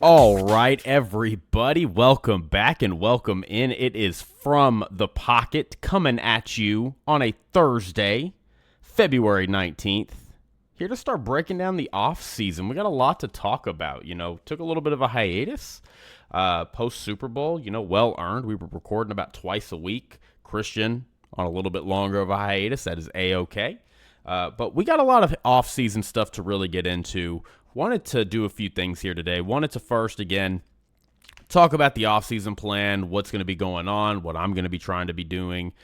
All right, everybody, welcome back and welcome in. It is From the Pocket coming at you on a Thursday, February 19th. Here to start breaking down the offseason. We got a lot to talk about. Took a little bit of a hiatus post Super Bowl, well earned. We were recording about twice a week. Christian on a little bit longer of a hiatus. That is A-OK. But we got a lot of offseason stuff to really get into. Wanted to do a few things here today. Wanted to first, again, talk about the offseason plan, what's going to be going on, what I'm going to be trying to be doing.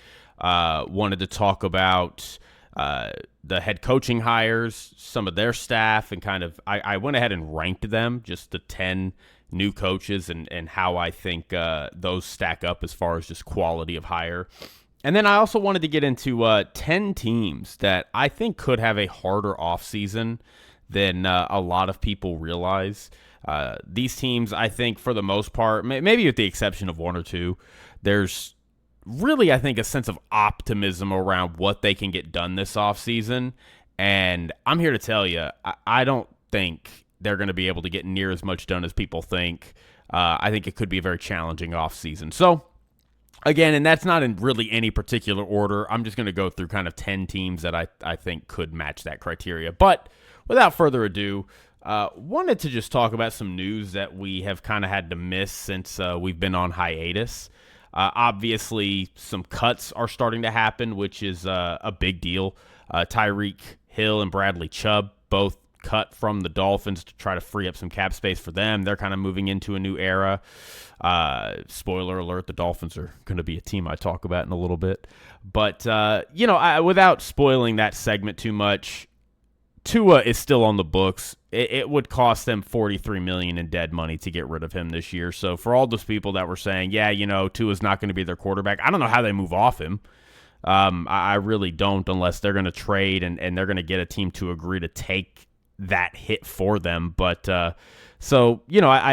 Wanted to talk about the head coaching hires, some of their staff, and kind of I went ahead and ranked them, just the 10 new coaches and how I think those stack up as far as just quality of hire. And then I also wanted to get into 10 teams that I think could have a harder offseason than a lot of people realize. These teams, I think, for the most part, maybe with the exception of one or two, there's really, I think, a sense of optimism around what they can get done this offseason. And I'm here to tell you, I don't think they're going to be able to get near as much done as people think. I think it could be a very challenging offseason. So, again, and that's not in really any particular order. I'm just going to go through kind of 10 teams that I think could match that criteria. But without further ado, wanted to just talk about some news that we have kind of had to miss since we've been on hiatus. Obviously, some cuts are starting to happen, which is a big deal. Tyreek Hill and Bradley Chubb both cut from the Dolphins to try to free up some cap space for them. They're kind of moving into a new era. Spoiler alert, the Dolphins are going to be a team I talk about in a little bit. But, without spoiling that segment too much, Tua is still on the books. It would cost them $43 million in dead money to get rid of him this year. So for all those people that were saying, Tua's not going to be their quarterback, I don't know how they move off him. I really don't, unless they're going to trade and they're going to get a team to agree to take that hit for them. But I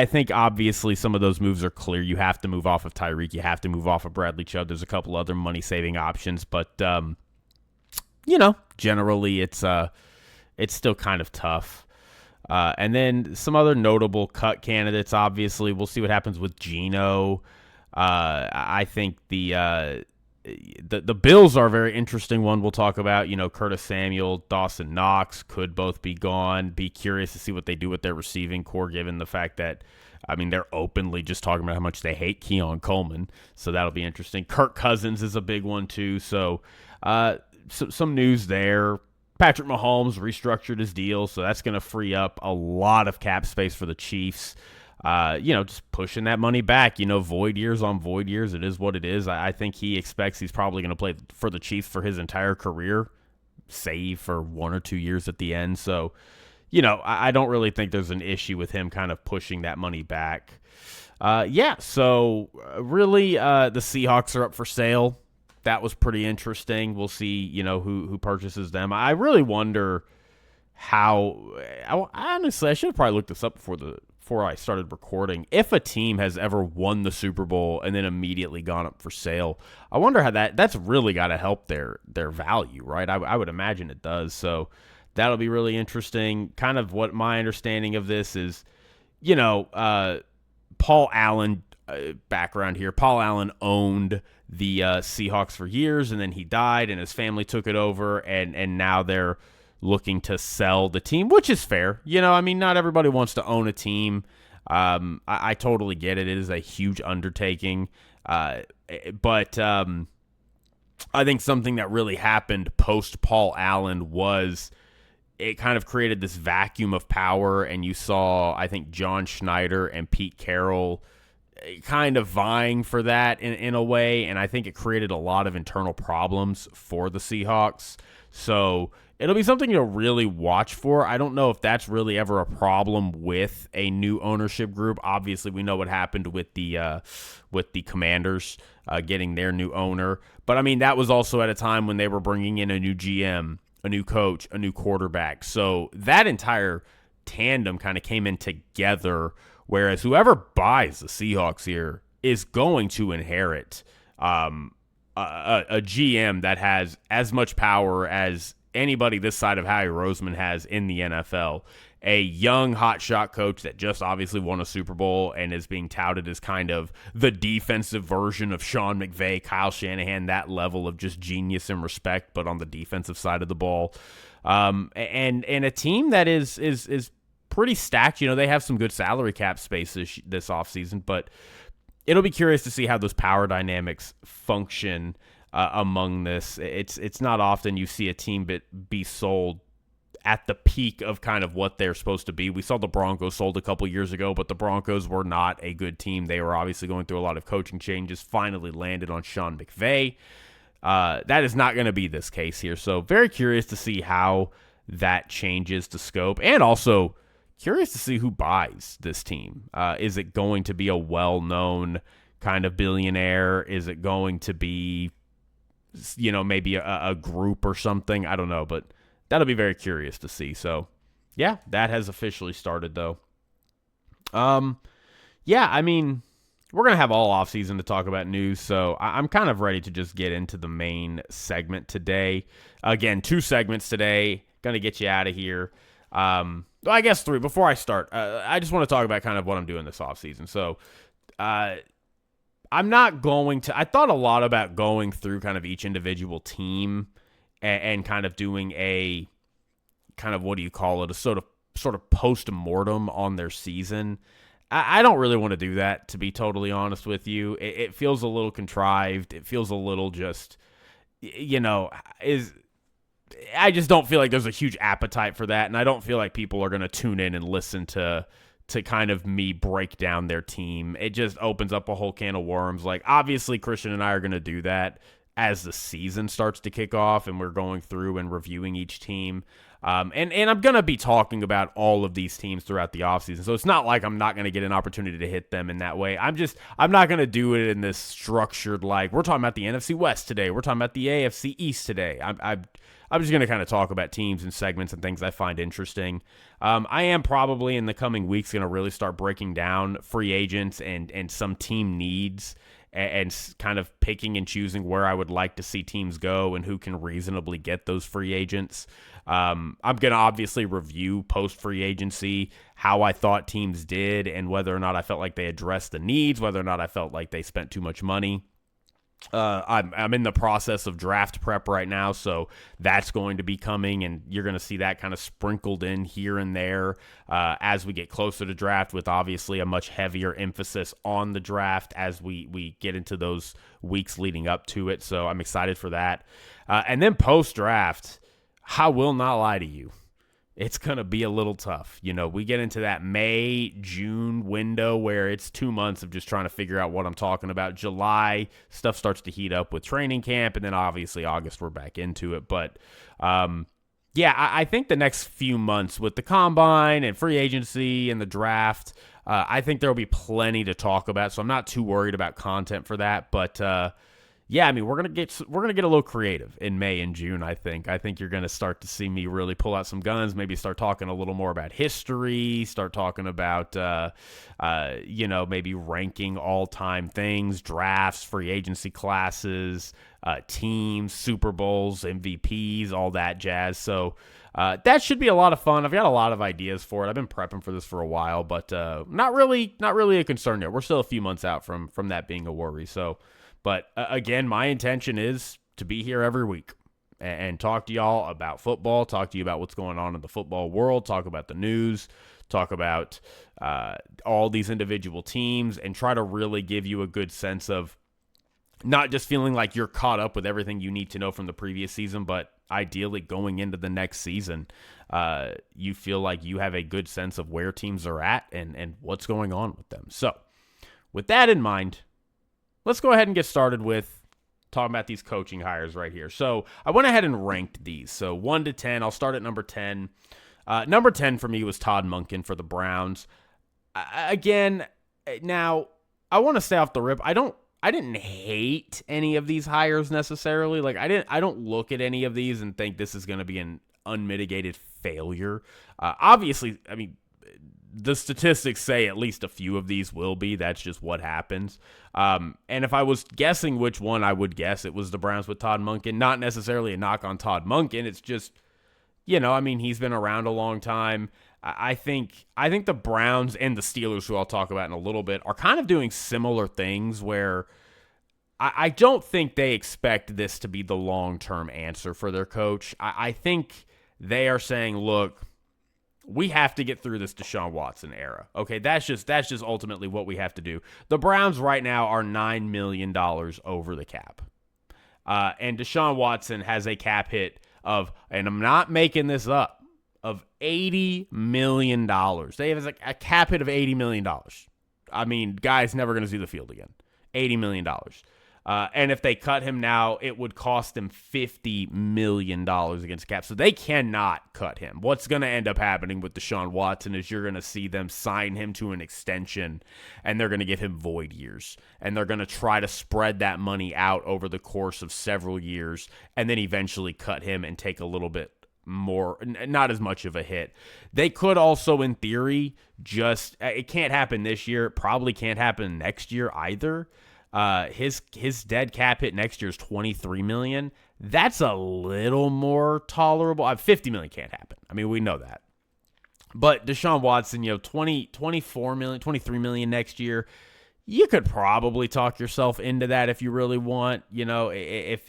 think obviously some of those moves are clear. You have to move off of Tyreek. You have to move off of Bradley Chubb. There's a couple other money-saving options. But, generally it's still kind of tough. And then some other notable cut candidates, obviously. We'll see what happens with Geno. I think the Bills are a very interesting one we'll talk about. Curtis Samuel, Dawson Knox could both be gone. Be curious to see what they do with their receiving core, given the fact that, they're openly just talking about how much they hate Keon Coleman. So that'll be interesting. Kirk Cousins is a big one, too. So some news there. Patrick Mahomes restructured his deal, so that's going to free up a lot of cap space for the Chiefs. Just pushing that money back. Void years on void years. It is what it is. I think he expects he's probably going to play for the Chiefs for his entire career, save for 1 or 2 years at the end. So, I don't really think there's an issue with him kind of pushing that money back. So really the Seahawks are up for sale. That was pretty interesting. We'll see, who purchases them. I really wonder how. Honestly, I should have probably looked this up before I started recording. If a team has ever won the Super Bowl and then immediately gone up for sale, I wonder how that's really got to help their value, right? I would imagine it does. So that'll be really interesting. Kind of what my understanding of this is, Paul Allen. Background here. Paul Allen owned the Seahawks for years, and then he died, and his family took it over, and now they're looking to sell the team, which is fair. Not everybody wants to own a team. I totally get it. It is a huge undertaking. But I think something that really happened post Paul Allen was it kind of created this vacuum of power, and you saw, I think, John Schneider and Pete Carroll kind of vying for that in a way, and I think it created a lot of internal problems for the Seahawks. So it'll be something to really watch for. I don't know if that's really ever a problem with a new ownership group. Obviously, we know what happened with the Commanders getting their new owner, but that was also at a time when they were bringing in a new GM, a new coach, a new quarterback. So that entire tandem kind of came in together. Whereas whoever buys the Seahawks here is going to inherit a GM that has as much power as anybody this side of Howie Roseman has in the NFL. a young hotshot coach that just obviously won a Super Bowl and is being touted as kind of the defensive version of Sean McVay, Kyle Shanahan, that level of just genius and respect, but on the defensive side of the ball. And a team that is pretty stacked. They have some good salary cap space this offseason, but it'll be curious to see how those power dynamics function among this. It's not often you see a team be sold at the peak of kind of what they're supposed to be. We saw the Broncos sold a couple years ago, but the Broncos were not a good team. They were obviously going through a lot of coaching changes, finally landed on Sean McVay. That is not going to be this case here. So very curious to see how that changes the scope, and also curious to see who buys this team. Is it going to be a well-known kind of billionaire? Is it going to be, maybe a group or something? I don't know, but that'll be very curious to see. So, yeah, that has officially started, though. We're going to have all offseason to talk about news, so I'm kind of ready to just get into the main segment today. Again, 2 segments today. Going to get you out of here. I guess 3. Before I start, I just want to talk about kind of what I'm doing this offseason. So, I'm not going to – I thought a lot about going through kind of each individual team and kind of doing a kind of, what do you call it, a sort of post-mortem on their season. I don't really want to do that, to be totally honest with you. It feels a little contrived. It feels a little just, I just don't feel like there's a huge appetite for that, and I don't feel like people are going to tune in and listen to kind of me break down their team. It just opens up a whole can of worms. Like, obviously, Christian and I are going to do that as the season starts to kick off and we're going through and reviewing each team. And I'm going to be talking about all of these teams throughout the offseason. So it's not like I'm not going to get an opportunity to hit them in that way. I'm not going to do it in this structured, like, we're talking about the NFC West today. We're talking about the AFC East today. I'm just going to kind of talk about teams and segments and things I find interesting. I am probably in the coming weeks going to really start breaking down free agents and some team needs and kind of picking and choosing where I would like to see teams go and who can reasonably get those free agents. I'm going to obviously review post-free agency, how I thought teams did, and whether or not I felt like they addressed the needs, whether or not I felt like they spent too much money. I'm in the process of draft prep right now, so that's going to be coming, and you're going to see that kind of sprinkled in here and there as we get closer to draft, with obviously a much heavier emphasis on the draft as we get into those weeks leading up to it. So I'm excited for that. And then post-draft, I will not lie to you, it's going to be a little tough. We get into that May, June window where it's 2 months of just trying to figure out what I'm talking about. July, stuff starts to heat up with training camp, and then obviously August, we're back into it. But, I think the next few months with the combine and free agency and the draft, I think there will be plenty to talk about, so I'm not too worried about content for that. But, we're gonna get a little creative in May and June. I think you're gonna start to see me really pull out some guns. Maybe start talking a little more about history. Start talking about, maybe ranking all-time things, drafts, free agency classes, teams, Super Bowls, MVPs, all that jazz. So that should be a lot of fun. I've got a lot of ideas for it. I've been prepping for this for a while, but not really a concern yet. We're still a few months out from that being a worry. So. But, again, my intention is to be here every week and talk to y'all about football, talk to you about what's going on in the football world, talk about the news, talk about all these individual teams, and try to really give you a good sense of not just feeling like you're caught up with everything you need to know from the previous season, but ideally going into the next season, you feel like you have a good sense of where teams are at and what's going on with them. So, with that in mind, let's go ahead and get started with talking about these coaching hires right here. So I went ahead and ranked these. So 1 to 10, I'll start at number 10. Number 10 for me was Todd Monken for the Browns. Again, now I want to stay off the rip. I didn't hate any of these hires necessarily. Like I don't look at any of these and think this is going to be an unmitigated failure. Obviously, I mean, the statistics say at least a few of these will be. That's just what happens. And if I was guessing which one I would guess, it was the Browns with Todd Monken. Not necessarily a knock on Todd Monken. It's just, he's been around a long time. I think the Browns and the Steelers, who I'll talk about in a little bit, are kind of doing similar things where I don't think they expect this to be the long-term answer for their coach. I think they are saying, look, we have to get through this Deshaun Watson era. Okay, that's just ultimately what we have to do. The Browns right now are $9 million over the cap. And Deshaun Watson has a cap hit of, and I'm not making this up, of $80 million. They have a cap hit of $80 million. I mean, guy's never going to see the field again. $80 million. And if they cut him now, it would cost them $50 million against cap. So they cannot cut him. What's going to end up happening with Deshaun Watson is you're going to see them sign him to an extension, and they're going to give him void years. And they're going to try to spread that money out over the course of several years, and then eventually cut him and take a little bit more, not as much of a hit. They could also, in theory, it can't happen this year. It probably can't happen next year either. His dead cap hit next year is $23 million. That's a little more tolerable. $50 million can't happen. I mean, we know that. But Deshaun Watson, $24 million, $23 million next year, you could probably talk yourself into that if you really want. If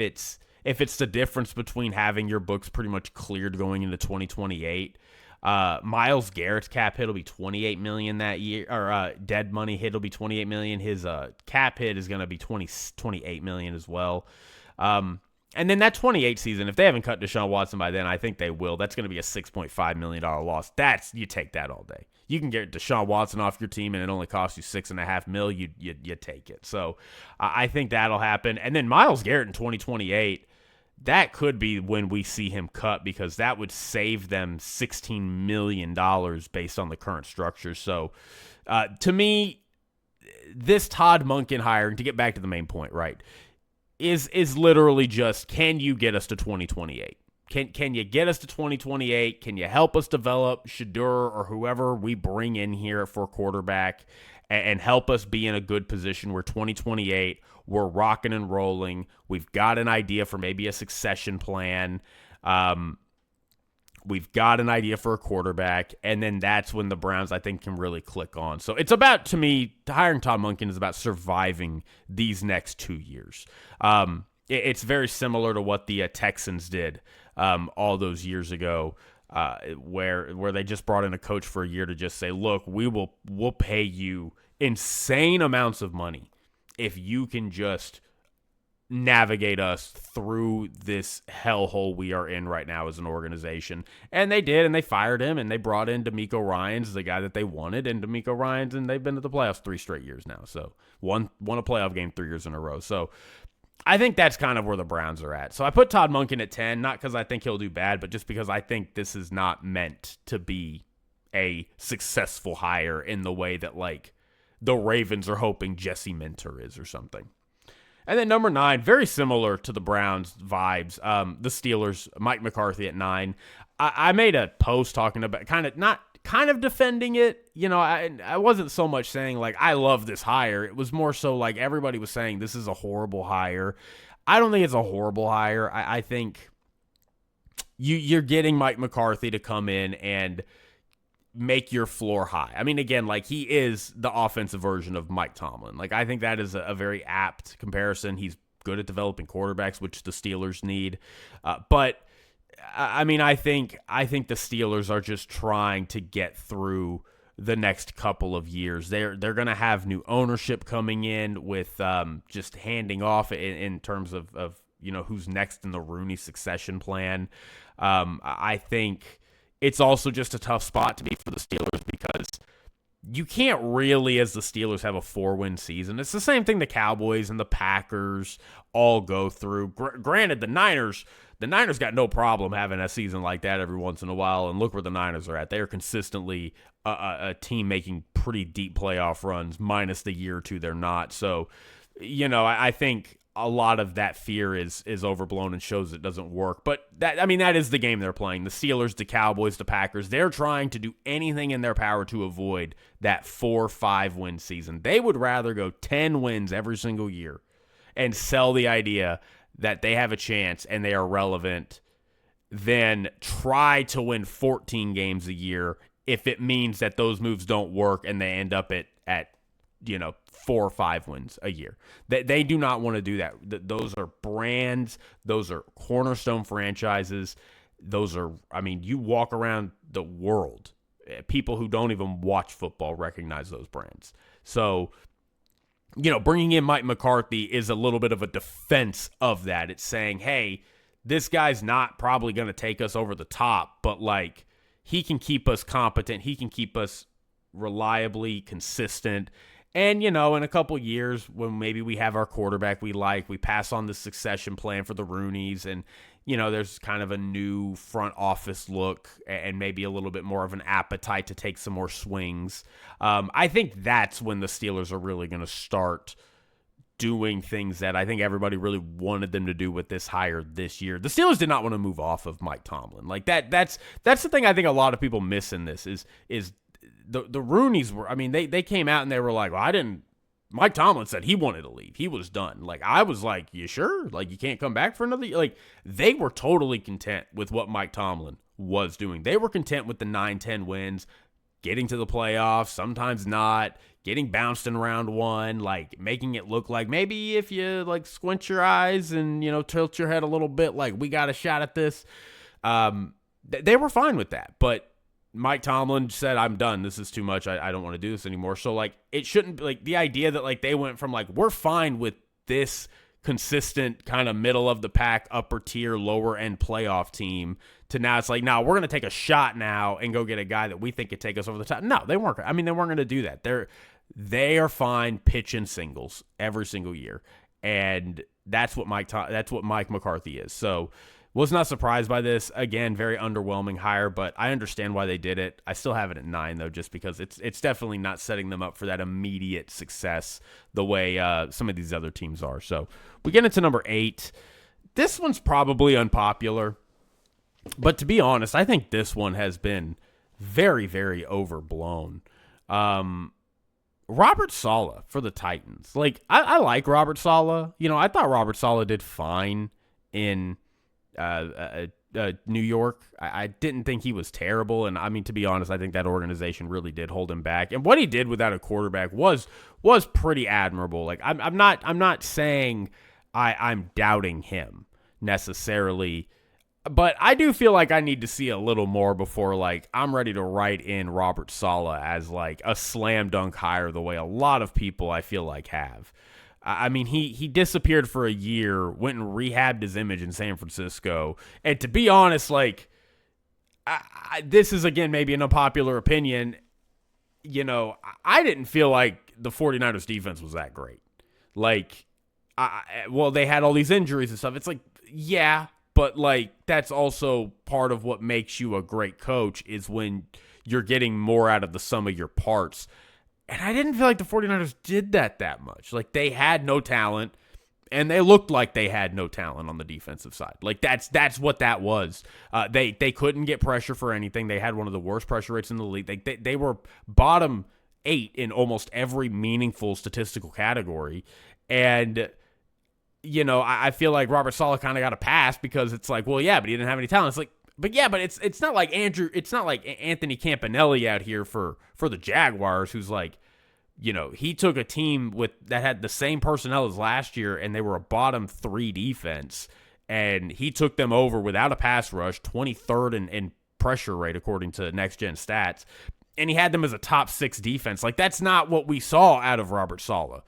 it's the difference between having your books pretty much cleared going into 2028. Myles Garrett's cap hit will be $28 million that year, or dead money hit will be $28 million. His cap hit is going to be $28 million as well. And then that 28 season, if they haven't cut Deshaun Watson by then, I think they will. That's going to be a $6.5 million loss. You take that all day. You can get Deshaun Watson off your team, and it only costs you $6.5 million. You take it. So I think that'll happen. And then Myles Garrett in 2028. That could be when we see him cut, because that would save them $16 million based on the current structure. So, to me, this Todd Monken hiring, to get back to the main point, right, is literally just, can you get us to 2028? Can you get us to 2028? Can you help us develop Shedeur or whoever we bring in here for quarterback and help us be in a good position where 2028 we're rocking and rolling. We've got an idea for maybe a succession plan. We've got an idea for a quarterback, and then that's when the Browns, I think, can really click on. So it's about, to me, hiring Todd Monken is about surviving these next 2 years. It's very similar to what the Texans did all those years ago, where they just brought in a coach for a year to just say, look, we'll pay you insane amounts of money if you can just navigate us through this hellhole we are in right now as an organization. And they did, and they fired him, and they brought in DeMeco Ryans, the guy that they wanted, and DeMeco Ryans, and they've been to the playoffs 3 straight years now. So won a playoff game 3 years in a row. So I think that's kind of where the Browns are at. So I put Todd Monken at 10, not because I think he'll do bad, but just because I think this is not meant to be a successful hire in the way that, like, the Ravens are hoping Jesse Minter is or something. And then number 9, very similar to the Browns vibes, the Steelers, Mike McCarthy at 9. I made a post talking about kind of defending it. I wasn't so much saying, like, I love this hire. It was more so like everybody was saying this is a horrible hire. I don't think it's a horrible hire. I think you're getting Mike McCarthy to come in and make your floor high. I mean, again, like, he is the offensive version of Mike Tomlin. Like, I think that is a very apt comparison. He's good at developing quarterbacks, which the Steelers need. But I mean, I think the Steelers are just trying to get through the next couple of years. They're going to have new ownership coming in with just handing off in terms of who's next in the Rooney succession plan. I think it's also just a tough spot to be for the Steelers because you can't really, as the Steelers, have a 4-win season. It's the same thing the Cowboys and the Packers all go through. Granted, the Niners got no problem having a season like that every once in a while, and look where the Niners are at. They are consistently a team making pretty deep playoff runs, minus the year or two they're not. So, I think a lot of that fear is overblown and shows it doesn't work. But that is the game they're playing. The Steelers, the Cowboys, the Packers, they're trying to do anything in their power to avoid that 4-5 win season. They would rather go 10 wins every single year and sell the idea that they have a chance and they are relevant than try to win 14 games a year if it means that those moves don't work and they end up at 4 or 5 wins a year. They do not want to do that. Those are brands. Those are cornerstone franchises. Those are, you walk around the world, people who don't even watch football recognize those brands. So, bringing in Mike McCarthy is a little bit of a defense of that. It's saying, hey, this guy's not probably going to take us over the top, but like he can keep us competent. He can keep us reliably consistent. And, in a couple years when maybe we have our quarterback we pass on the succession plan for the Rooneys and, there's kind of a new front office look and maybe a little bit more of an appetite to take some more swings. I think that's when the Steelers are really going to start doing things that I think everybody really wanted them to do with this hire this year. The Steelers did not want to move off of Mike Tomlin. Like that's the thing I think a lot of people miss in this is the Rooneys were, they came out and they were like, well, Mike Tomlin said he wanted to leave. He was done. Like, I was like, you sure? Like, you can't come back for another year? Like, they were totally content with what Mike Tomlin was doing. They were content with the 9-10 wins, getting to the playoffs, sometimes not, getting bounced in round 1, like, making it look like maybe if you, like, squint your eyes and, tilt your head a little bit, like, we got a shot at this. They were fine with that, but Mike Tomlin said, I'm done. This is too much. I don't want to do this anymore. So, like, it shouldn't be, like, the idea that, like, they went from, like, we're fine with this consistent kind of middle of the pack, upper tier, lower end playoff team to now it's like, no, we're going to take a shot now and go get a guy that we think could take us over the top. No, they weren't. They weren't going to do that. They are fine pitching singles every single year. And that's what Mike McCarthy is. So, was not surprised by this. Again, very underwhelming hire, but I understand why they did it. I still have it at 9, though, just because it's definitely not setting them up for that immediate success the way some of these other teams are. So we get into number 8. This one's probably unpopular, but to be honest, I think this one has been very, very overblown. Robert Saleh for the Titans. Like, I like Robert Saleh. I thought Robert Saleh did fine in New York. I didn't think he was terrible, and to be honest, I think that organization really did hold him back. And what he did without a quarterback was pretty admirable. Like I'm not saying I'm doubting him necessarily, but I do feel like I need to see a little more before like I'm ready to write in Robert Saleh as like a slam dunk hire the way a lot of people I feel like have. He disappeared for a year, went and rehabbed his image in San Francisco. And to be honest, like, this is, again, maybe an unpopular opinion. I didn't feel like the 49ers defense was that great. Like, they had all these injuries and stuff. It's like, yeah, but, like, that's also part of what makes you a great coach is when you're getting more out of the sum of your parts. And I didn't feel like the 49ers did that much. Like, they had no talent, and they looked like they had no talent on the defensive side. Like, that's what that was. They couldn't get pressure for anything. They had one of the worst pressure rates in the league. They were bottom 8 in almost every meaningful statistical category. And, I feel like Robert Saleh kind of got a pass because it's like, well, yeah, but he didn't have any talent. It's like, but yeah, but it's not like Anthony Campanelli out here for the Jaguars, who's like, he took a team that had the same personnel as last year, and they were a bottom 3 defense, and he took them over without a pass rush, 23rd in pressure rate according to Next Gen Stats, and he had them as a top 6 defense. Like, that's not what we saw out of Robert Saleh.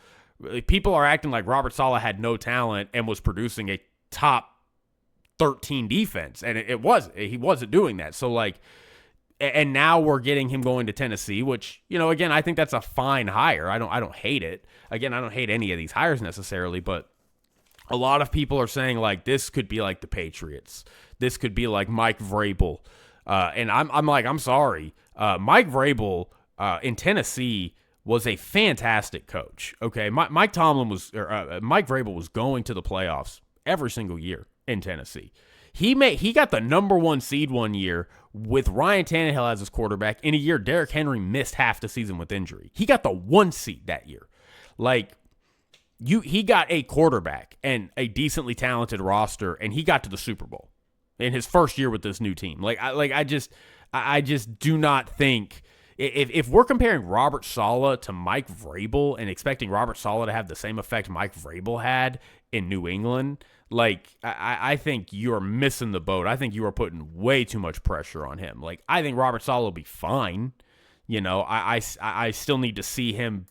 People are acting like Robert Saleh had no talent and was producing a top 13 defense, and he wasn't doing that. So like, and now we're getting him going to Tennessee, which, again, I think that's a fine hire. I don't hate it. Again, I don't hate any of these hires necessarily, but a lot of people are saying like this could be like the Patriots. This could be like Mike Vrabel. And I'm like, I'm sorry. Mike Vrabel in Tennessee was a fantastic coach. Okay. Mike Vrabel was going to the playoffs every single year in Tennessee. He got the number 1 seed one year with Ryan Tannehill as his quarterback. In a year, Derrick Henry missed half the season with injury. He got the 1 seed that year. Like, he got a quarterback and a decently talented roster, and he got to the Super Bowl in his first year with this new team. I just do not think if we're comparing Robert Saleh to Mike Vrabel and expecting Robert Saleh to have the same effect Mike Vrabel had in New England, like I think you're missing the boat. I think you are putting way too much pressure on him. Like I think Robert Saleh will be fine. I still need to see him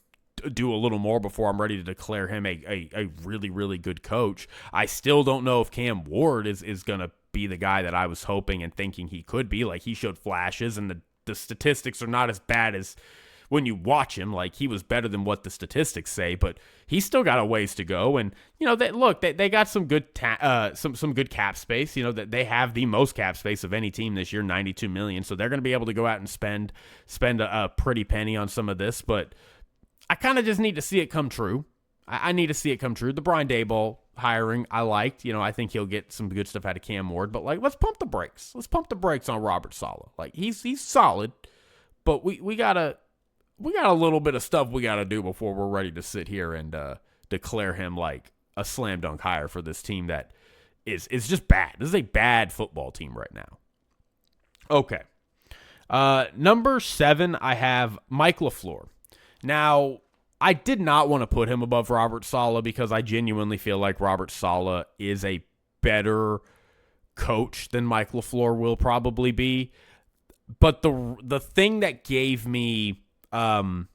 do a little more before I'm ready to declare him a really, really good coach. I still don't know if Cam Ward is going to be the guy that I was hoping and thinking he could be. Like he showed flashes and the statistics are not as bad as when you watch him. Like he was better than what the statistics say, but he's still got a ways to go. And they got some good some good cap space. That they have the most cap space of any team this year, $92 million. So they're going to be able to go out and spend a pretty penny on some of this. But I kind of just need to see it come true. I need to see it come true. The Brian Daboll hiring, I liked. I think he'll get some good stuff out of Cam Ward. But let's pump the brakes. Let's pump the brakes on Robert Saleh. Like he's solid, but we got a little bit of stuff we got to do before we're ready to sit here and declare him like a slam dunk hire for this team that is just bad. This is a bad football team right now. Okay. Number 7, I have Mike LaFleur. Now, I did not want to put him above Robert Saleh because I genuinely feel like Robert Saleh is a better coach than Mike LaFleur will probably be. But the thing that gave me kind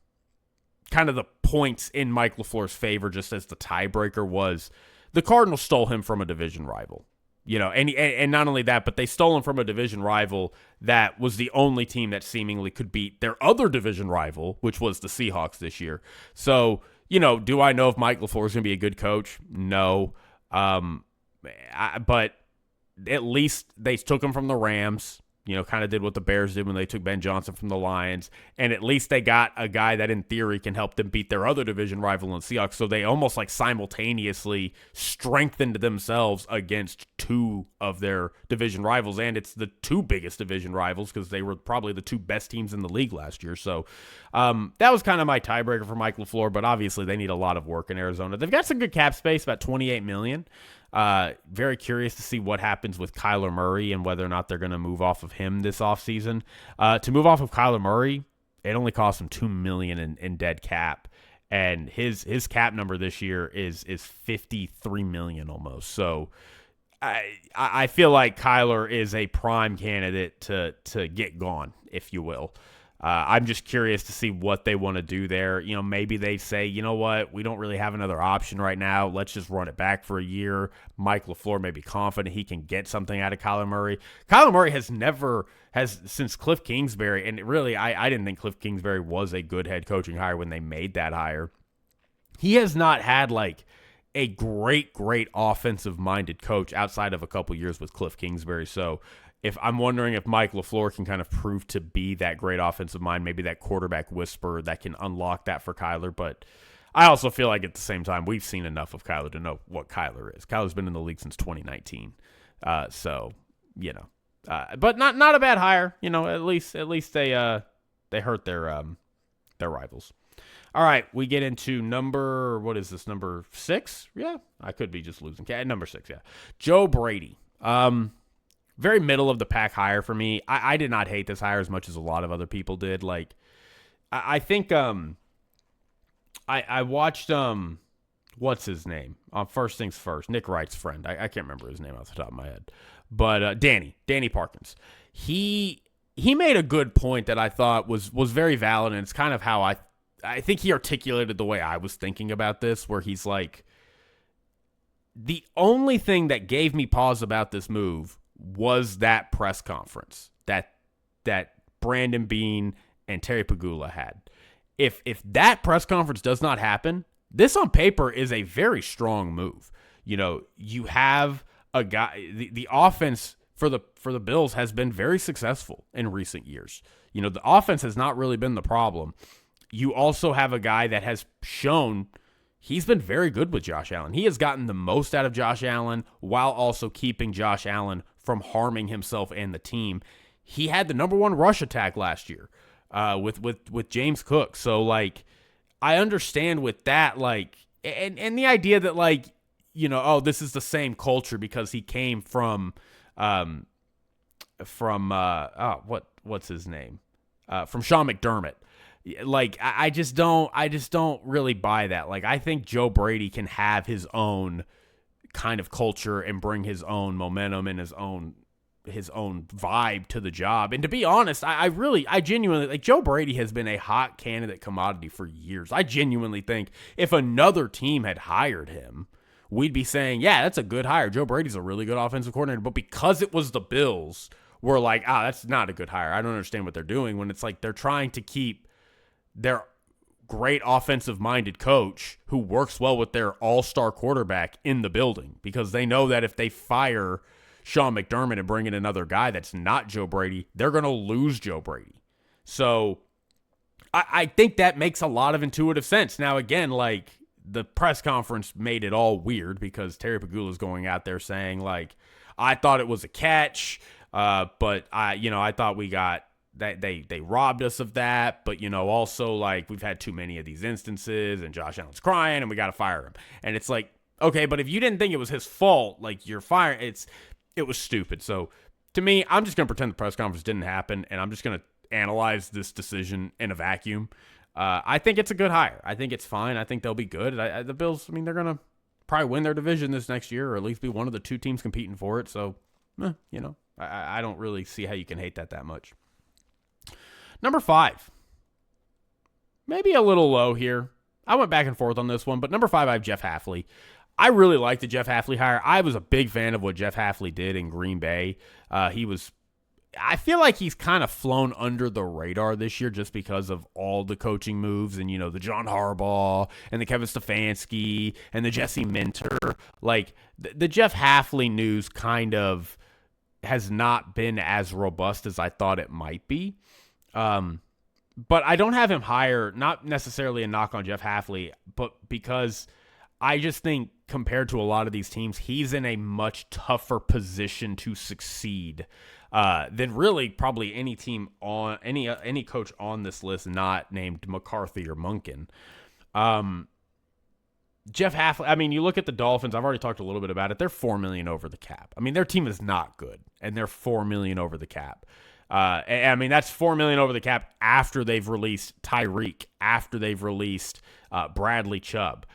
of the points in Mike LaFleur's favor just as the tiebreaker was the Cardinals stole him from a division rival. And not only that, but they stole him from a division rival that was the only team that seemingly could beat their other division rival, which was the Seahawks this year. So, do I know if Mike LaFleur is going to be a good coach? No. But at least they took him from the Rams. Kind of did what the Bears did when they took Ben Johnson from the Lions. And at least they got a guy that in theory can help them beat their other division rival in Seahawks. So they almost like simultaneously strengthened themselves against 2 of their division rivals. And it's the 2 biggest division rivals because they were probably the 2 best teams in the league last year. So that was kind of my tiebreaker for Mike LaFleur. But obviously they need a lot of work in Arizona. They've got some good cap space, about $28 million. Very curious to see what happens with Kyler Murray and whether or not they're going to move off of him this offseason. To move off of Kyler Murray, it only cost him $2 million in dead cap, and his cap number this year is $53 million almost. So I feel like Kyler is a prime candidate to get gone, if you will. I'm just curious to see what they want to do there. Maybe they say, you know what, we don't really have another option right now. Let's just run it back for a year. Mike LaFleur may be confident he can get something out of Kyler Murray. Kyler Murray has since Cliff Kingsbury, and really I didn't think Cliff Kingsbury was a good head coaching hire when they made that hire. He has not had like a great offensive-minded coach outside of a couple years with Cliff Kingsbury. So if I'm wondering if Mike LaFleur can kind of prove to be that great offensive mind, maybe that quarterback whisperer that can unlock that for Kyler. But I also feel like at the same time, we've seen enough of Kyler to know what Kyler is. Kyler's been in the league since 2019. But not a bad hire. At least they hurt their rivals. All right, we get into number 6? Yeah, I could be just losing. Number 6, yeah. Joe Brady. Very middle of the pack hire for me. I did not hate this hire as much as a lot of other people did. Like, I think I watched what's his name on First Things First, Nick Wright's friend. I can't remember his name off the top of my head, but Danny Parkins. He made a good point that I thought was very valid, and it's kind of how I think he articulated the way I was thinking about this, where he's like, the only thing that gave me pause about this move was that press conference that Brandon Beane and Terry Pagula had. If that press conference does not happen, this on paper is a very strong move. You have a guy. The offense for the Bills has been very successful in recent years. The offense has not really been the problem. You also have a guy that has shown he's been very good with Josh Allen. He has gotten the most out of Josh Allen while also keeping Josh Allen from harming himself and the team. He had the number 1 rush attack last year with James Cook. So, like, I understand with that, like, and the idea that, like, this is the same culture because he came from what what's his name? From Sean McDermott. Like, I just don't really buy that. Like, I think Joe Brady can have his own kind of culture and bring his own momentum and his own vibe to the job. And to be honest, I genuinely, like, Joe Brady has been a hot candidate commodity for years. I genuinely think if another team had hired him, we'd be saying, yeah, that's a good hire. Joe Brady's a really good offensive coordinator. But because it was the Bills, we're like, that's not a good hire. I don't understand what they're doing, when it's like they're trying to keep their great offensive-minded coach who works well with their all-star quarterback in the building, because they know that if they fire Sean McDermott and bring in another guy that's not Joe Brady, they're going to lose Joe Brady. So I think that makes a lot of intuitive sense. Now, again, like, the press conference made it all weird because Terry Pagula's going out there saying, like, I thought it was a catch, but I thought we got that they robbed us of that, but also, like, we've had too many of these instances and Josh Allen's crying and we got to fire him. And it's like, okay, but if you didn't think it was his fault, like, you're firing, it was stupid. So to me, I'm just going to pretend the press conference didn't happen, and I'm just going to analyze this decision in a vacuum. I think it's a good hire. I think it's fine. I think they'll be good. The Bills, they're going to probably win their division this next year, or at least be one of the two teams competing for it. So, I don't really see how you can hate that much. Number 5. Maybe a little low here. I went back and forth on this one, but number 5, I have Jeff Hafley. I really like the Jeff Hafley hire. I was a big fan of what Jeff Hafley did in Green Bay. I feel like he's kind of flown under the radar this year just because of all the coaching moves and, the John Harbaugh and the Kevin Stefanski and the Jesse Minter. Like, the Jeff Hafley news kind of has not been as robust as I thought it might be. But I don't have him higher, not necessarily a knock on Jeff Hafley, but because I just think compared to a lot of these teams, he's in a much tougher position to succeed than really probably any team on any coach on this list not named McCarthy or Munkin. Jeff Hafley, you look at the Dolphins, I've already talked a little bit about it. They're $4 million over the cap. Their team is not good, and they're $4 million over the cap. That's $4 million over the cap after they've released Tyreek, after they've released Bradley Chubb.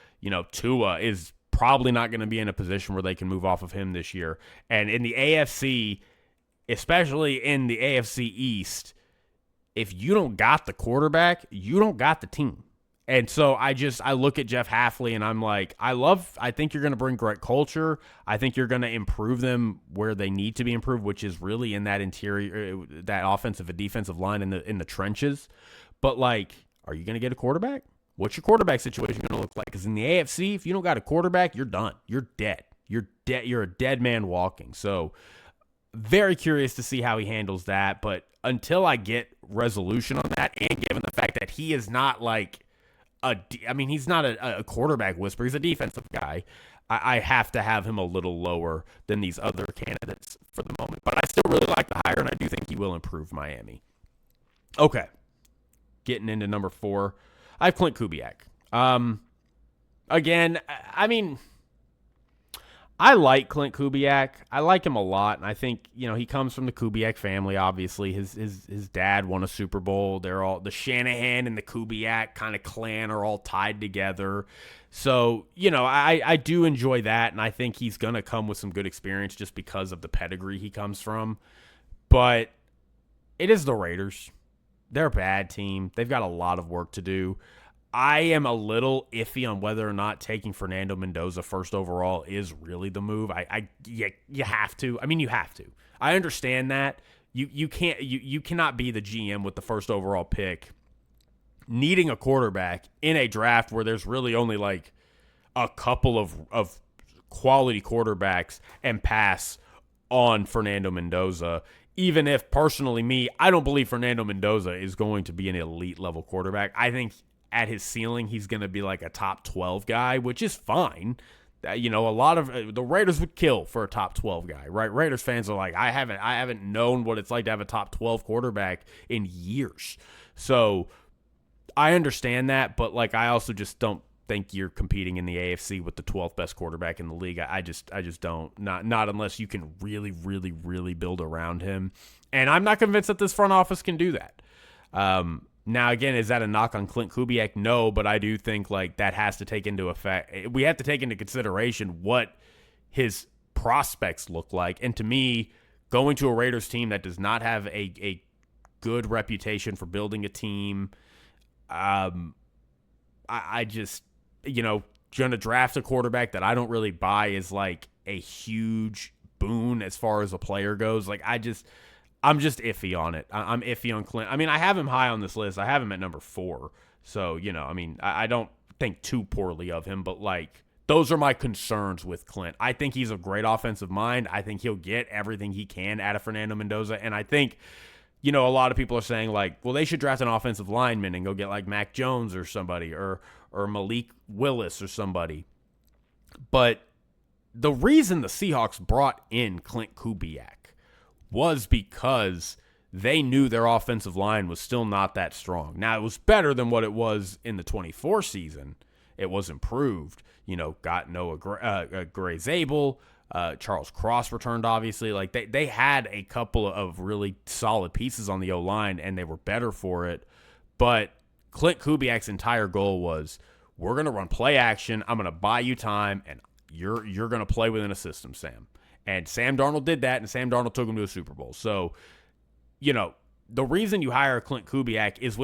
Tua is probably not going to be in a position where they can move off of him this year. And in the AFC, especially in the AFC East, if you don't got the quarterback, you don't got the team. And so I look at Jeff Hafley and I'm like, I think you're going to bring great culture. I think you're going to improve them where they need to be improved, which is really in that interior, that offensive and defensive line in the trenches. But, like, are you going to get a quarterback? What's your quarterback situation going to look like? Because in the AFC, if you don't got a quarterback, you're done. You're dead. You're dead. You're a dead man walking. So very curious to see how he handles that. But until I get resolution on that, and given the fact that he is not like he's not a quarterback whisperer. He's a defensive guy. I have to have him a little lower than these other candidates for the moment. But I still really like the hire, and I do think he will improve Miami. Okay. Getting into number 4. I have Clint Kubiak. Again, I like Clint Kubiak. I like him a lot, and I think, he comes from the Kubiak family, obviously. His dad won a Super Bowl. They're all, the Shanahan and the Kubiak kind of clan are all tied together. So, I do enjoy that, and I think he's going to come with some good experience just because of the pedigree he comes from. But it is the Raiders. They're a bad team. They've got a lot of work to do. I am a little iffy on whether or not taking Fernando Mendoza first overall is really the move. You have to. You have to. I understand that. You cannot be the GM with the first overall pick, needing a quarterback in a draft where there's really only like a couple of quality quarterbacks, and pass on Fernando Mendoza. Even if, personally, I don't believe Fernando Mendoza is going to be an elite level quarterback. I think at his ceiling, he's going to be like a top 12 guy, which is fine. A lot of the Raiders would kill for a top 12 guy, right? Raiders fans are like, I haven't known what it's like to have a top 12 quarterback in years. So I understand that, but like, I also just don't think you're competing in the AFC with the 12th best quarterback in the league. I just don't. Not unless you can really, really, really build around him. And I'm not convinced that this front office can do that. Now, again, is that a knock on Clint Kubiak? No, but I do think like that has to take into effect. We have to take into consideration what his prospects look like. And to me, going to a Raiders team that does not have a good reputation for building a team, I just, going to draft a quarterback that I don't really buy is like a huge boon as far as a player goes. Like, I'm just iffy on it. I'm iffy on Clint. I mean, I have him high on this list. I have him at number 4. So, I don't think too poorly of him, but like, those are my concerns with Clint. I think he's a great offensive mind. I think he'll get everything he can out of Fernando Mendoza. And I think, a lot of people are saying like, well, they should draft an offensive lineman and go get like Mac Jones or somebody or Malik Willis or somebody. But the reason the Seahawks brought in Clint Kubiak was because they knew their offensive line was still not that strong. Now, it was better than what it was in the 24 season. It was improved. Got Noah Gray Zabel. Charles Cross returned, obviously. Like, they had a couple of really solid pieces on the O-line, and they were better for it. But Clint Kubiak's entire goal was, we're going to run play action. I'm going to buy you time, and you're going to play within a system, Sam. And Sam Darnold did that, and Sam Darnold took him to a Super Bowl. So, the reason you hire Clint Kubiak is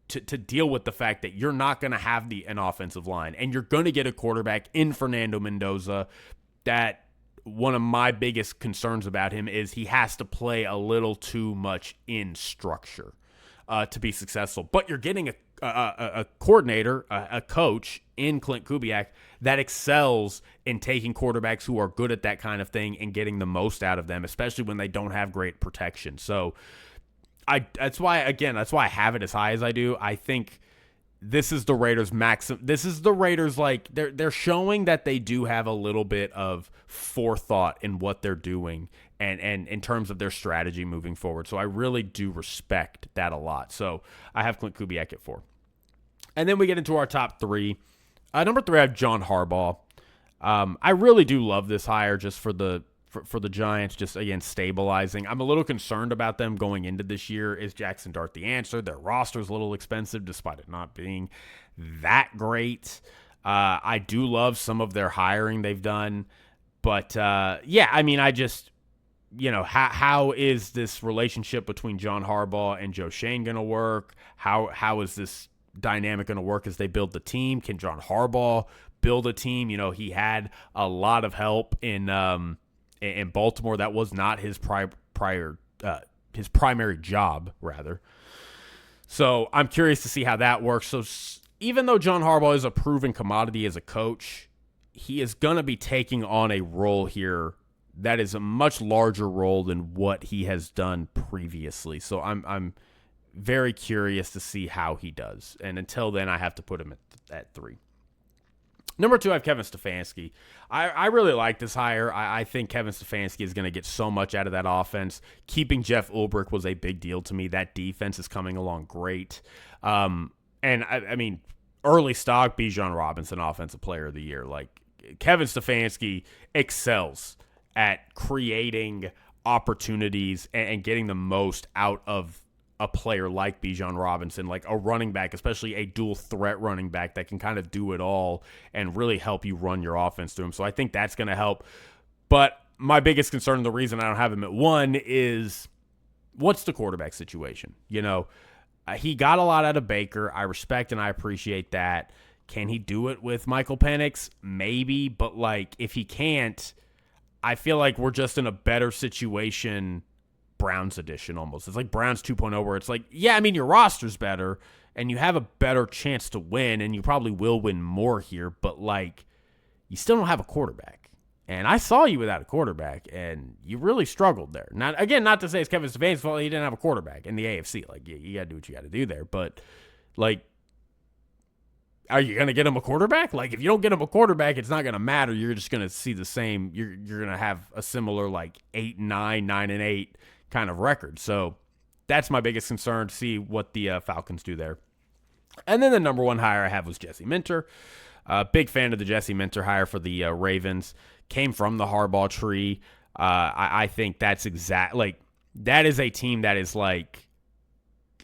to deal with the fact that you're not going to have an offensive line, and you're going to get a quarterback in Fernando Mendoza that one of my biggest concerns about him is he has to play a little too much in structure to be successful. But you're getting a coordinator, a coach in Clint Kubiak that excels in taking quarterbacks who are good at that kind of thing and getting the most out of them, especially when they don't have great protection. So that's why I have it as high as I do. I think this is the Raiders This is the Raiders, like, they're showing that they do have a little bit of forethought in what they're doing and in terms of their strategy moving forward. So I really do respect that a lot. So I have Clint Kubiak at 4. And then we get into our top 3. Number 3, I have John Harbaugh. I really do love this hire just for the Giants, just, again, stabilizing. I'm a little concerned about them going into this year. Is Jackson Dart the answer? Their roster's a little expensive despite it not being that great. I do love some of their hiring they've done. But, how is this relationship between John Harbaugh and Joe Shane going to work? How is this dynamic going to work as they build the team? Can John Harbaugh build a team? He had a lot of help in Baltimore. That was not his his primary job, rather. So I'm curious to see how that works. So even though John Harbaugh is a proven commodity as a coach, he is going to be taking on a role here that is a much larger role than what he has done previously. So I'm very curious to see how he does. And until then, I have to put him at 3. Number 2, I have Kevin Stefanski. I really like this hire. I think Kevin Stefanski is going to get so much out of that offense. Keeping Jeff Ulbrich was a big deal to me. That defense is coming along great. And I mean, early stock, Bijan Robinson, Offensive Player of the Year. Like, Kevin Stefanski excels at creating opportunities and getting the most out of a player like Bijan Robinson, like a running back, especially a dual threat running back that can kind of do it all and really help you run your offense through him. So I think that's going to help. But my biggest concern, the reason I don't have him at 1, is what's the quarterback situation? He got a lot out of Baker. I respect and I appreciate that. Can he do it with Michael Penix? Maybe. But like, if he can't, I feel like we're just in a better situation. Browns edition almost. It's like Browns 2.0 where it's like, yeah, I mean, your roster's better and you have a better chance to win and you probably will win more here, but like, you still don't have a quarterback. And I saw you without a quarterback and you really struggled there. Not to say it's Kevin Stefanski's fault he didn't have a quarterback in the AFC. Like, you got to do what you got to do there. But like, are you going to get him a quarterback? Like, if you don't get him a quarterback, it's not going to matter. You're just going to see the same. You're going to have a similar like 8-9, 9-8 kind of record. So that's my biggest concern, to see what the Falcons do there. And then the number 1 hire I have was Jesse Minter. Big fan of the Jesse Minter hire for the Ravens. Came from the Harbaugh tree. I think that's that is a team that is like,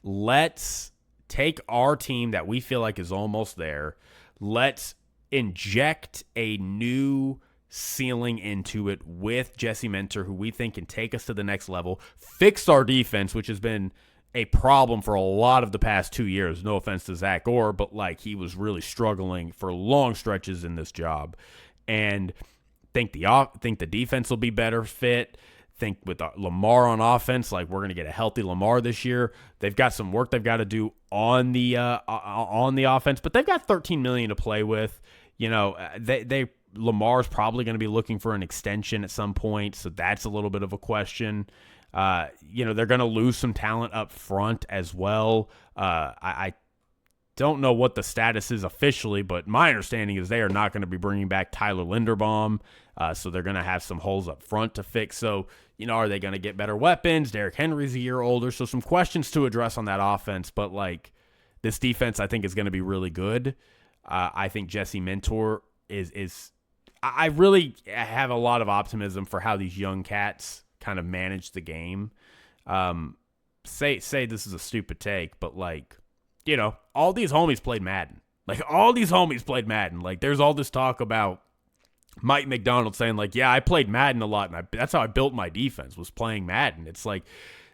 let's take our team that we feel like is almost there. Let's inject a new ceiling into it with Jesse Minter, who we think can take us to the next level, fix our defense, which has been a problem for a lot of the past 2 years. No offense to Zach Orr, but like he was really struggling for long stretches in this job. And think the defense will be better fit. Think with Lamar on offense, like we're going to get a healthy Lamar this year. They've got some work they've got to do on the offense, but they've got $13 million to play with. You know, Lamar's probably going to be looking for an extension at some point, so that's a little bit of a question. They're going to lose some talent up front as well. I don't know what the status is officially, but my understanding is they are not going to be bringing back Tyler Linderbaum, so they're going to have some holes up front to fix. So, are they going to get better weapons? Derrick Henry's a year older, so some questions to address on that offense. But, like, this defense I think is going to be really good. I think Jesse Minter is I really have a lot of optimism for how these young cats kind of manage the game. Say this is a stupid take, but, like, all these homies played Madden. Like, there's all this talk about Mike McDonald saying, like, yeah, I played Madden a lot, and that's how I built my defense, was playing Madden. It's like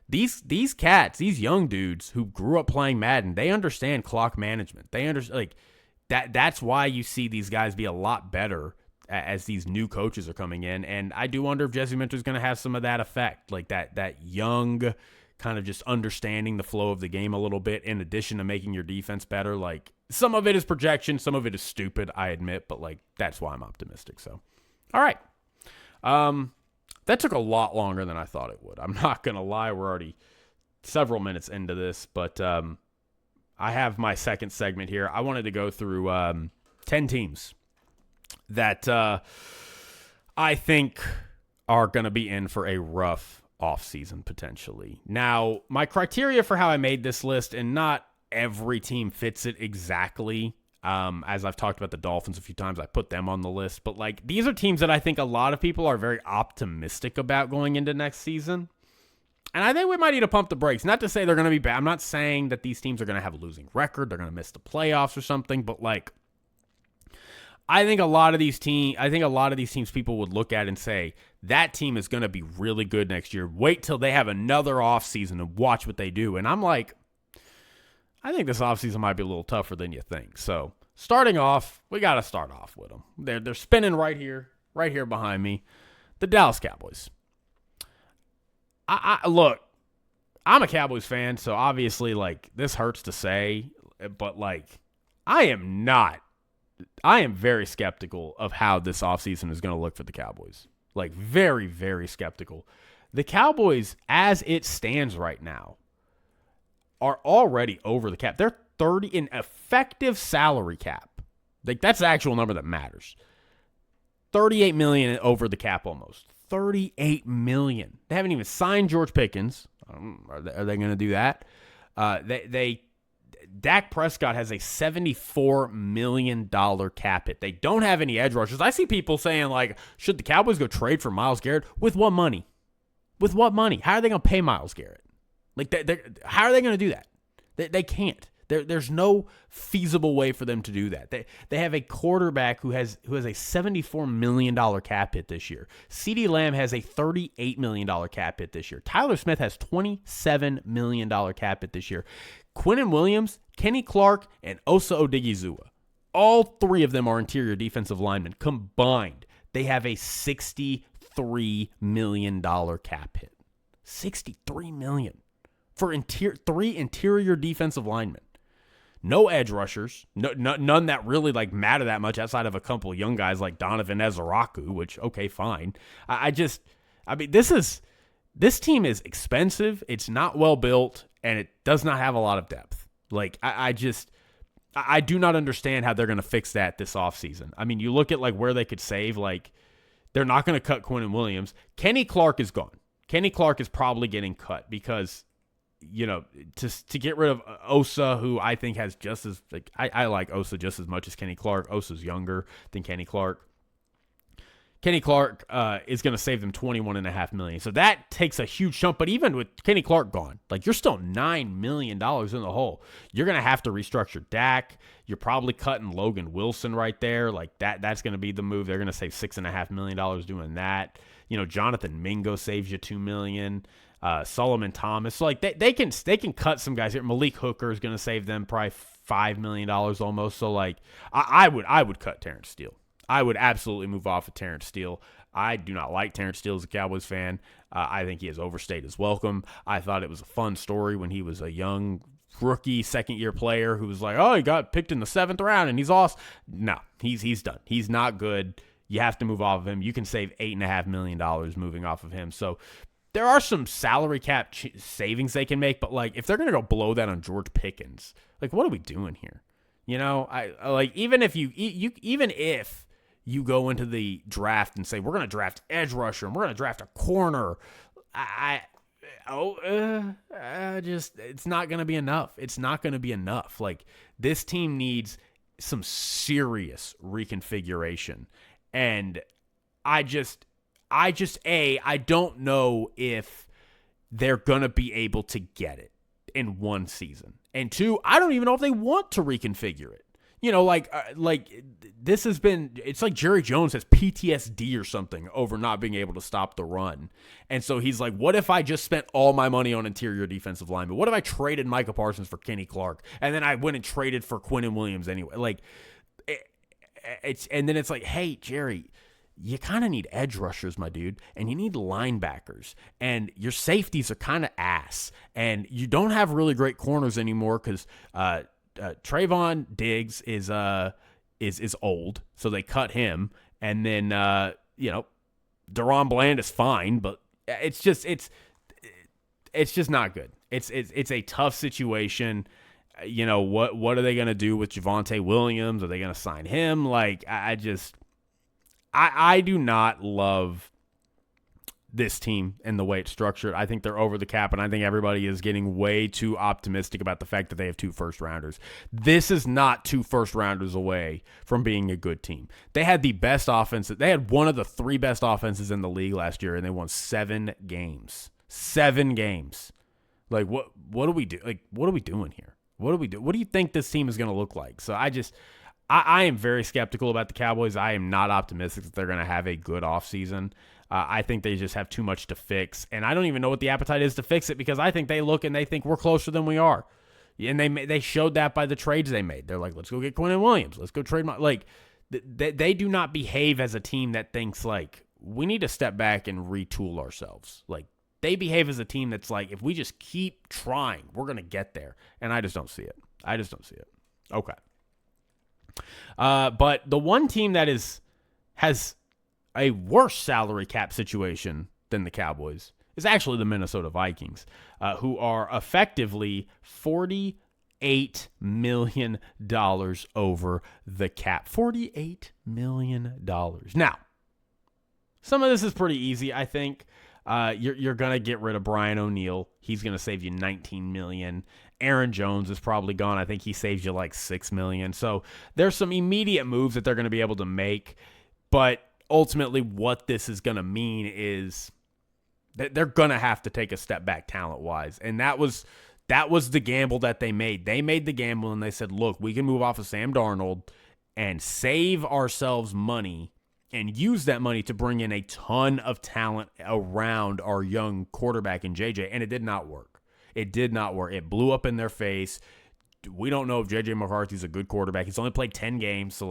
these cats, these young dudes who grew up playing Madden, they understand clock management. They understand, like, that's why you see these guys be a lot better as these new coaches are coming in. And I do wonder if Jesse Minter is going to have some of that effect, like that young kind of just understanding the flow of the game a little bit, in addition to making your defense better. Like, some of it is projection, some of it is stupid, I admit, but like that's why I'm optimistic. So, all right. That took a lot longer than I thought it would. I'm not going to lie. We're already several minutes into this, but I have my second segment here. I wanted to go through 10 teams that I think are going to be in for a rough offseason potentially. Now, my criteria for how I made this list, and not every team fits it exactly. As I've talked about the Dolphins a few times, I put them on the list. But like, these are teams that I think a lot of people are very optimistic about going into next season. And I think we might need to pump the brakes. Not to say they're going to be bad. I'm not saying that these teams are going to have a losing record. They're going to miss the playoffs or something. But like, I think a lot of these teams people would look at and say, that team is going to be really good next year. Wait till they have another offseason and watch what they do. And I'm like, I think this offseason might be a little tougher than you think. So, starting off, we got to start off with them. They're spinning right here behind me. The Dallas Cowboys. Look, I'm a Cowboys fan, so obviously, like, this hurts to say, but like, I am very skeptical of how this offseason is going to look for the Cowboys. Like, very, very skeptical. The Cowboys, as it stands right now, are already over the cap. They're 30 in effective salary cap. Like, that's the actual number that matters. $38 million over the cap almost. $38 million. They haven't even signed George Pickens. Are they going to do that? Dak Prescott has a $74 million cap hit. They don't have any edge rushers. I see people saying, like, should the Cowboys go trade for Myles Garrett? With what money? With what money? How are they going to pay Myles Garrett? Like, how are they going to do that? They can't. There's no feasible way for them to do that. They have a quarterback who has a $74 million cap hit this year. CeeDee Lamb has a $38 million cap hit this year. Tyler Smith has $27 million cap hit this year. Quinnen Williams, Kenny Clark, and Osa Odigizua. All three of them are interior defensive linemen. Combined, they have a $63 million cap hit. $63 million for three interior defensive linemen. No edge rushers, none that really like matter that much outside of a couple of young guys like Donovan Ezaraku, which, okay, fine. This team is expensive. It's not well built, and it does not have a lot of depth. Like, I do not understand how they're going to fix that this offseason. I mean, you look at like where they could save, like they're not going to cut Quinnen Williams. Kenny Clark is gone. Kenny Clark is probably getting cut because to get rid of Osa, who I think has just as I like Osa just as much as Kenny Clark. Osa's younger than Kenny Clark. Kenny Clark is going to save them $21.5 million. So that takes a huge chunk. But even with Kenny Clark gone, you're still $9 million in the hole. You're going to have to restructure Dak. You're probably cutting Logan Wilson right there. That's going to be the move. They're going to save $6.5 million doing that. Jonathan Mingo saves you $2 million. Solomon Thomas. So they can cut some guys here. Malik Hooker is going to save them probably $5 million almost. So I would cut Terrence Steele. I would absolutely move off of Terrence Steele. I do not like Terrence Steele as a Cowboys fan. I think he has overstayed his welcome. I thought it was a fun story when he was a young rookie second-year player who was like, oh, he got picked in the 7th round and he's awesome. No, he's done. He's not good. You have to move off of him. You can save $8.5 million moving off of him. So there are some salary cap savings they can make, but if they're going to go blow that on George Pickens, what are we doing here? Even if you go into the draft and say, we're going to draft edge rusher and we're going to draft a corner, it's not going to be enough. It's not going to be enough. This team needs some serious reconfiguration. And I don't know if they're going to be able to get it in one season. And two, I don't even know if they want to reconfigure it. This has been, it's like Jerry Jones has PTSD or something over not being able to stop the run. And so he's like, what if I just spent all my money on interior defensive linemen? What if I traded Micah Parsons for Kenny Clark? And then I went and traded for Quinnen Williams anyway. And then it's like, hey, Jerry, you kind of need edge rushers, my dude, and you need linebackers, and your safeties are kind of ass, and you don't have really great corners anymore because Trayvon Diggs is old, so they cut him, and then Deron Bland is fine, but it's just not good. It's a tough situation. What are they going to do with Javonte Williams? Are they going to sign him? I do not love this team and the way it's structured. I think they're over the cap, and I think everybody is getting way too optimistic about the fact that they have 2 first-rounders. This is not 2 first-rounders away from being a good team. They had the best offense. They had one of the 3 best offenses in the league last year, and they won 7 games. 7 games. What do we do? What are we doing here? What do we do? What do you think this team is going to look like? So I am very skeptical about the Cowboys. I am not optimistic that they're going to have a good offseason. I think they just have too much to fix, and I don't even know what the appetite is to fix it because I think they look and they think we're closer than we are, and they showed that by the trades they made. They're like, let's go get Quinnen Williams. Let's go trade they do not behave as a team that thinks we need to step back and retool ourselves. They behave as a team that's if we just keep trying, we're going to get there, and I just don't see it. Okay. But the one team that has a worse salary cap situation than the Cowboys is actually the Minnesota Vikings, who are effectively $48 million over the cap. $48 million. Now, some of this is pretty easy, I think. You're going to get rid of Brian O'Neill. He's going to save you $19 million. Aaron Jones is probably gone. I think he saves you $6 million. So there's some immediate moves that they're going to be able to make. But ultimately what this is going to mean is that they're going to have to take a step back talent-wise. And that was the gamble that they made. They made the gamble and they said, look, we can move off of Sam Darnold and save ourselves money and use that money to bring in a ton of talent around our young quarterback in JJ, and it did not work. It did not work. It blew up in their face. We don't know if JJ McCarthy's a good quarterback. He's only played 10 games, so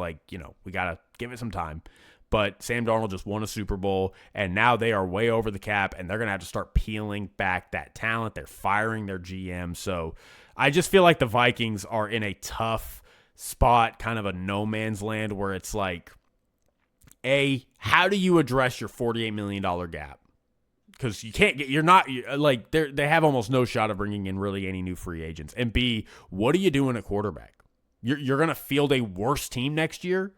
we got to give it some time. But Sam Darnold just won a Super Bowl, and now they are way over the cap, and they're going to have to start peeling back that talent. They're firing their GM. So I just feel like the Vikings are in a tough spot, kind of a no man's land, where it's how do you address your $48 million gap? Because you can't get, they have almost no shot of bringing in really any new free agents. And B, what are you doing at quarterback? You're going to field a worse team next year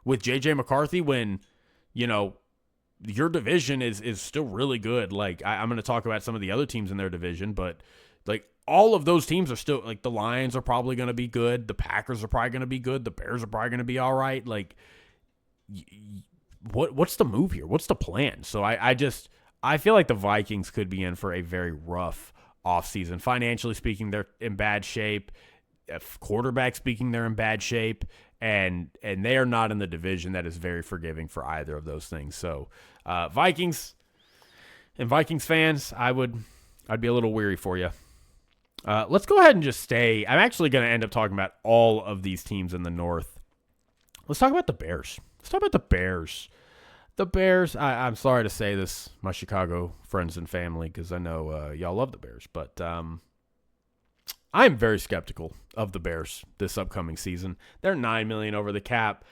with J.J. McCarthy when, your division is still really good. I'm going to talk about some of the other teams in their division, but Like, all of those teams are still, like, the Lions are probably going to be good. The Packers are probably going to be good. The Bears are probably going to be all right. Like, what's the move here? What's the plan? So I feel like the Vikings could be in for a very rough offseason. Financially speaking, they're in bad shape. Quarterback speaking, they're in bad shape. And they are not in the division that is very forgiving for either of those things. So Vikings and Vikings fans, I'd be a little weary for you. Let's go ahead and just stay. I'm actually going to end up talking about all of these teams in the North. Let's talk about the Bears. The Bears, I'm sorry to say this, my Chicago friends and family, because I know y'all love the Bears, but I'm very skeptical of the Bears this upcoming season. They're $9 million over the cap.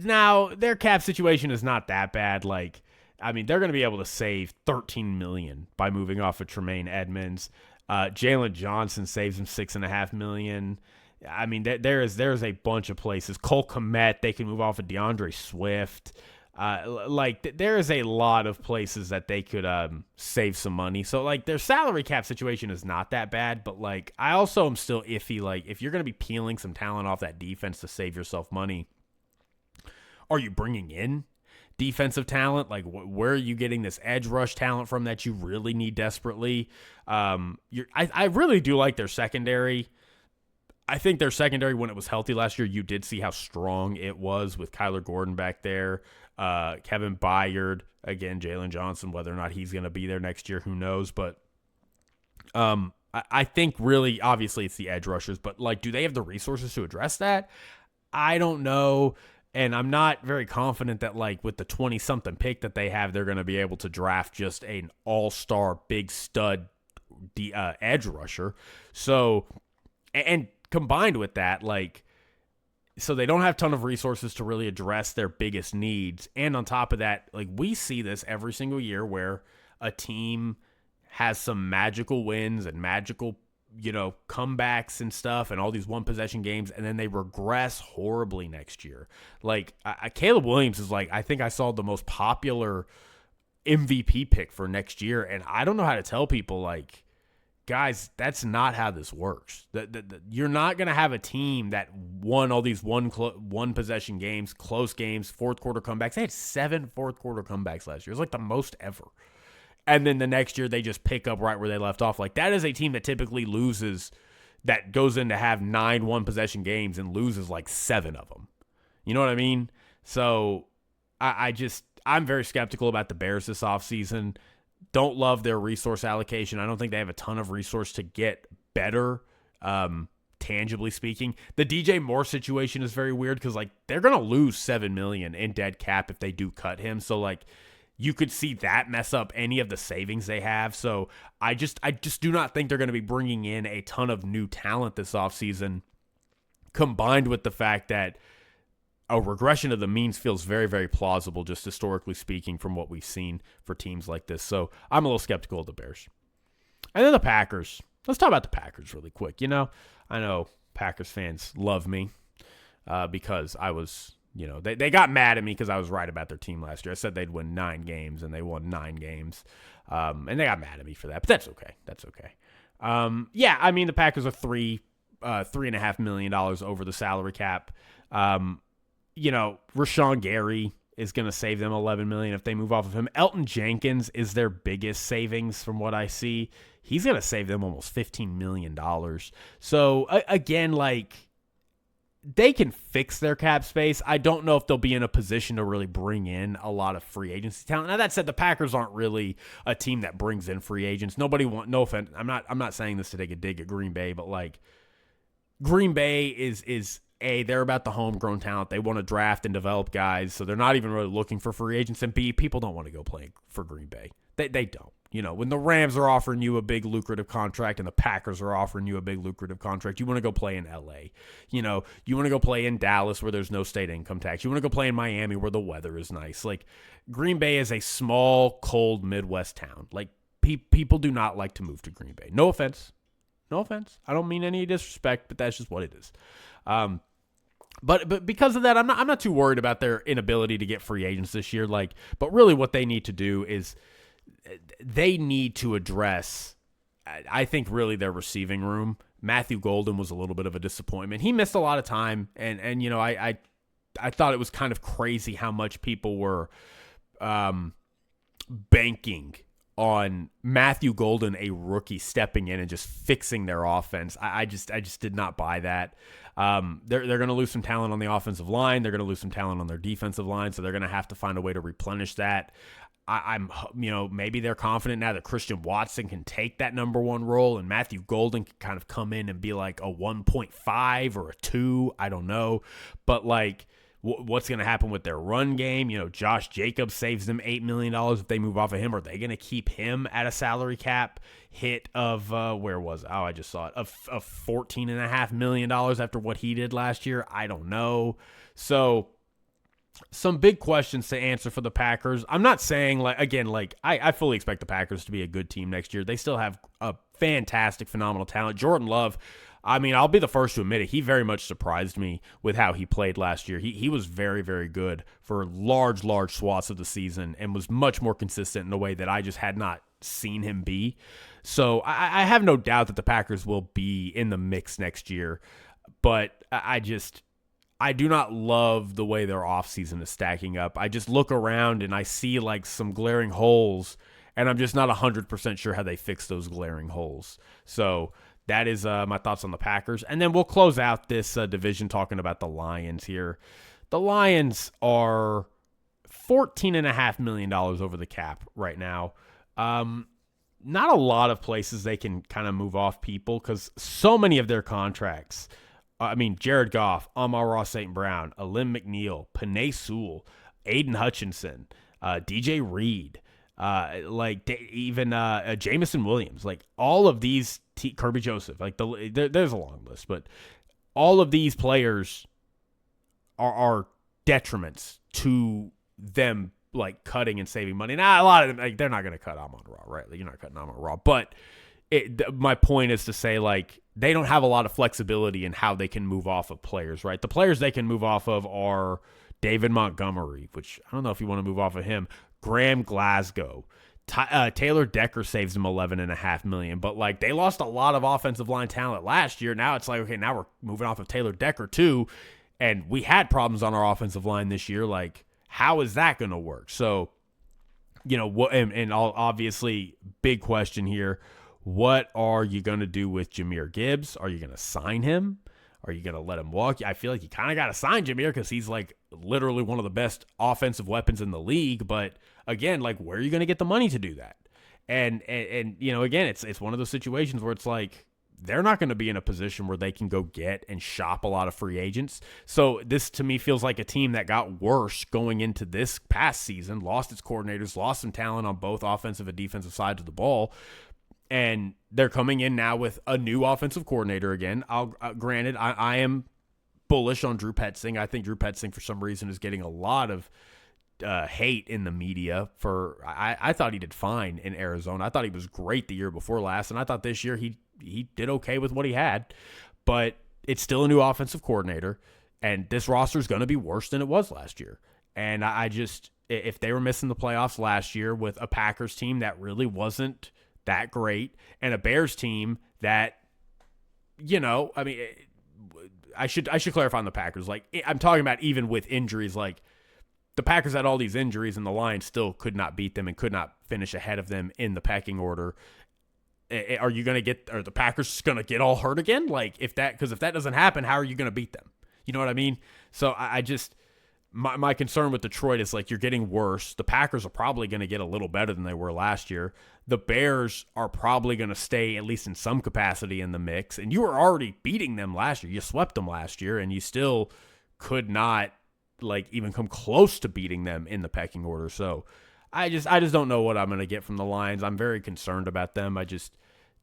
Now, their cap situation is not that bad. Like, I mean, they're going to be able to save $13 million by moving off of Tremaine Edmonds. Jalen Johnson saves them $6.5 million. I mean, there's a bunch of places. Cole Kmet, they can move off of DeAndre Swift. There is a lot of places that they could save some money. So, like, their salary cap situation is not that bad, but, like, I also am still iffy. Like, if you're going to be peeling some talent off that defense to save yourself money, are you bringing in defensive talent? Like, where are you getting this edge rush talent from that you really need desperately? I really do like their secondary. I think their secondary, when it was healthy last year, you did see how strong it was with Kyler Gordon back there. Kevin Byard, again, Jalen Johnson, whether or not he's going to be there next year, who knows? But I think really, obviously, it's the edge rushers. But, like, do they have the resources to address that? I don't know. And I'm not very confident that, like, with the 20-something pick that they have, they're going to be able to draft just an all-star, big stud edge rusher. So, and combined with that, like, so they don't have a ton of resources to really address their biggest needs. And on top of that, like, we see this every single year where a team has some magical wins and magical, comebacks and stuff and all these one-possession games, and then they regress horribly next year. Like, Caleb Williams is, like, I think I saw the most popular MVP pick for next year, and I don't know how to tell people, like, guys, that's not how this works. You're not going to have a team that won all these one-possession games, close games, fourth-quarter comebacks. They had 7 fourth-quarter comebacks last year. It was, like, the most ever. And then the next year, they just pick up right where they left off. Like, that is a team that typically loses, that goes in to have 9 one-possession games and loses, like, 7 of them. You know what I mean? So, I'm very skeptical about the Bears this offseason. Don't love their resource allocation. I don't think they have a ton of resource to get better, tangibly speaking. The DJ Moore situation is very weird because, like, they're going to lose $7 million in dead cap if they do cut him. So, like, you could see that mess up any of the savings they have. So I just do not think they're going to be bringing in a ton of new talent this offseason, combined with the fact that a regression of the means feels very, very plausible, just historically speaking, from what we've seen for teams like this. So I'm a little skeptical of the Bears. And then the Packers. Let's talk about the Packers really quick. I know Packers fans love me because I was, they got mad at me because I was right about their team last year. I said they'd win 9 games, and they won 9 games. And they got mad at me for that, but that's okay. That's okay. The Packers are $3.5 million over the salary cap. Rashawn Gary is going to save them $11 million if they move off of him. Elton Jenkins is their biggest savings from what I see. He's going to save them almost $15 million. So, again, like, they can fix their cap space. I don't know if they'll be in a position to really bring in a lot of free agency talent. Now, that said, the Packers aren't really a team that brings in free agents. No offense. I'm not saying this to take a dig at Green Bay, but, like, Green Bay is A, they're about the homegrown talent. They want to draft and develop guys, so they're not even really looking for free agents. And B, people don't want to go play for Green Bay. They don't. When the Rams are offering you a big lucrative contract and the Packers are offering you a big lucrative contract, you want to go play in L.A. You want to go play in Dallas where there's no state income tax. You want to go play in Miami where the weather is nice. Like, Green Bay is a small, cold Midwest town. Like, people do not like to move to Green Bay. No offense. I don't mean any disrespect, but that's just what it is. But because of that, I'm not too worried about their inability to get free agents this year. But really what they need to do is they need to address I think really their receiving room. Matthew Golden was a little bit of a disappointment. He missed a lot of time, and I thought it was kind of crazy how much people were banking on Matthew Golden, a rookie, stepping in and just fixing their offense. I just did not buy that. They're going to lose some talent on the offensive line. They're going to lose some talent on their defensive line, so they're going to have to find a way to replenish that. I'm maybe they're confident now that Christian Watson can take that number one role and Matthew Golden can kind of come in and be like a 1.5 or a 2. I don't know. But like, what's going to happen with their run game? Josh Jacobs saves them $8 million if they move off of him. Are they going to keep him at a salary cap hit of, where was it? Oh, I just saw it, of $14.5 million after what he did last year? I don't know. So some big questions to answer for the Packers. I'm not saying, I fully expect the Packers to be a good team next year. They still have a fantastic, phenomenal talent. Jordan Love, I'll be the first to admit it. He very much surprised me with how he played last year. He was very, very good for large swaths of the season and was much more consistent in a way that I just had not seen him be. So I have no doubt that the Packers will be in the mix next year. But I do not love the way their offseason is stacking up. I just look around and I see like some glaring holes, and I'm just not 100% sure how they fix those glaring holes. So that is my thoughts on the Packers. And then we'll close out this division talking about the Lions here. The Lions are $14.5 million over the cap right now. Not a lot of places they can kind of move off people because so many of their contracts, Jared Goff, Amon-Ra St. Brown, Alim McNeil, Penei Sewell, Aiden Hutchinson, DJ Reed, even Jamison Williams, like all of these, Kirby Joseph, there's a long list, but all of these players are detriments to them, like cutting and saving money. Now, a lot of them, they're not going to cut Amon-Ra, right? You're not cutting Amon-Ra, but my point is to say, they don't have a lot of flexibility in how they can move off of players, right? The players they can move off of are David Montgomery, which I don't know if you want to move off of him, Graham Glasgow, Taylor Decker saves them $11.5 million, but they lost a lot of offensive line talent last year. Now it's okay, now we're moving off of Taylor Decker too, and we had problems on our offensive line this year. How is that going to work? So, obviously, big question here. What are you going to do with Jahmyr Gibbs? Are you going to sign him? Are you going to let him walk? I feel like you kind of got to sign Jahmyr because he's literally one of the best offensive weapons in the league. But again, where are you going to get the money to do that? And again, it's one of those situations where it's they're not going to be in a position where they can go get and shop a lot of free agents. So this to me feels like a team that got worse going into this past season, lost its coordinators, lost some talent on both offensive and defensive sides of the ball. And they're coming in now with a new offensive coordinator again. Granted, I am bullish on Drew Petzing. I think Drew Petzing, for some reason, is getting a lot of hate in the media. I thought he did fine in Arizona. I thought he was great the year before last, and I thought this year he did okay with what he had. But it's still a new offensive coordinator, and this roster is going to be worse than it was last year. And if they were missing the playoffs last year with a Packers team that really wasn't that great, and a Bears team that, I should clarify on the Packers. I'm talking about even with injuries, the Packers had all these injuries and the Lions still could not beat them and could not finish ahead of them in the pecking order. Are the Packers going to get all hurt again? Because if that doesn't happen, how are you going to beat them? You know what I mean? So my concern with Detroit is you're getting worse. The Packers are probably going to get a little better than they were last year. The Bears are probably going to stay, at least in some capacity, in the mix. And you were already beating them last year. You swept them last year, and you still could not even come close to beating them in the pecking order. So I just don't know what I'm going to get from the Lions. I'm very concerned about them.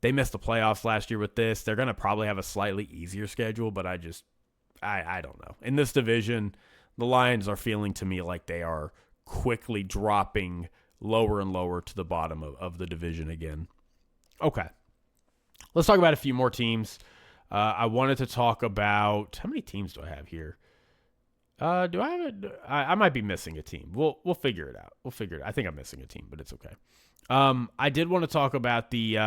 They missed the playoffs last year with this. They're going to probably have a slightly easier schedule, but I don't know. In this division, the Lions are feeling to me like they are quickly dropping lower and lower to the bottom of the division again. Okay. Let's talk about a few more teams. I wanted to talk about, how many teams do I have here? Do I have I might be missing a team. We'll figure it out. I think I'm missing a team, but it's okay. I did want to talk about the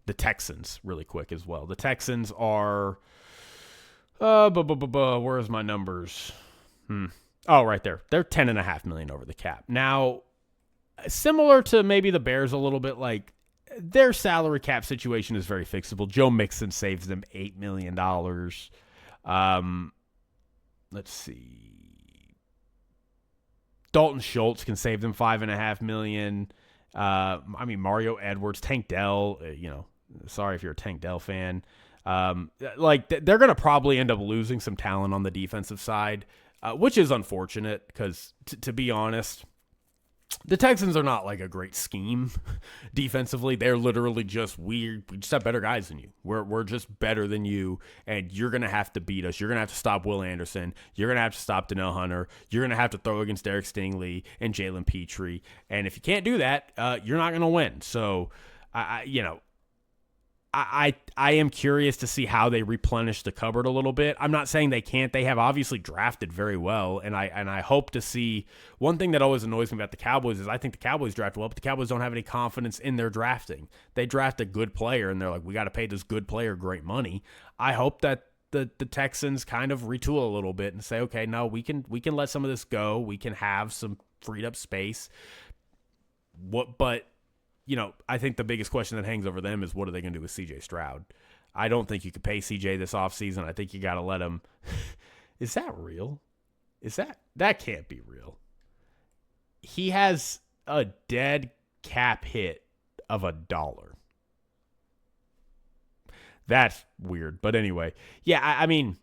the Texans really quick as well. The Texans are, where's my numbers? Oh, right there. They're $10.5 million over the cap. Now, similar to maybe the Bears a little bit, like their salary cap situation is very fixable. Joe Mixon saves them $8 million. Let's see. Dalton Schultz can save them $5.5 million. Mario Edwards, Tank Dell, sorry if you're a Tank Dell fan. They're going to probably end up losing some talent on the defensive side, which is unfortunate because, to be honest, the Texans are not like a great scheme defensively. They're literally just weird. We just have better guys than you. We're just better than you, and you're going to have to beat us. You're going to have to stop Will Anderson. You're going to have to stop Danielle Hunter. You're going to have to throw against Derek Stingley and Jalen Petrie. And if you can't do that, you're not going to win. So, I am curious to see how they replenish the cupboard a little bit. I'm not saying they can't. They have obviously drafted very well, and I hope to see. One thing that always annoys me about the Cowboys is I think the Cowboys draft well, but the Cowboys don't have any confidence in their drafting. They draft a good player, and they're like, we got to pay this good player great money. I hope that the Texans kind of retool a little bit and say, okay, no, we can let some of this go. We can have some freed up space. But I think the biggest question that hangs over them is what are they going to do with C.J. Stroud? I don't think you could pay C.J. this offseason. I think you got to let him. Is that real? That can't be real. He has a dead cap hit of $1. That's weird. But anyway, yeah, I mean,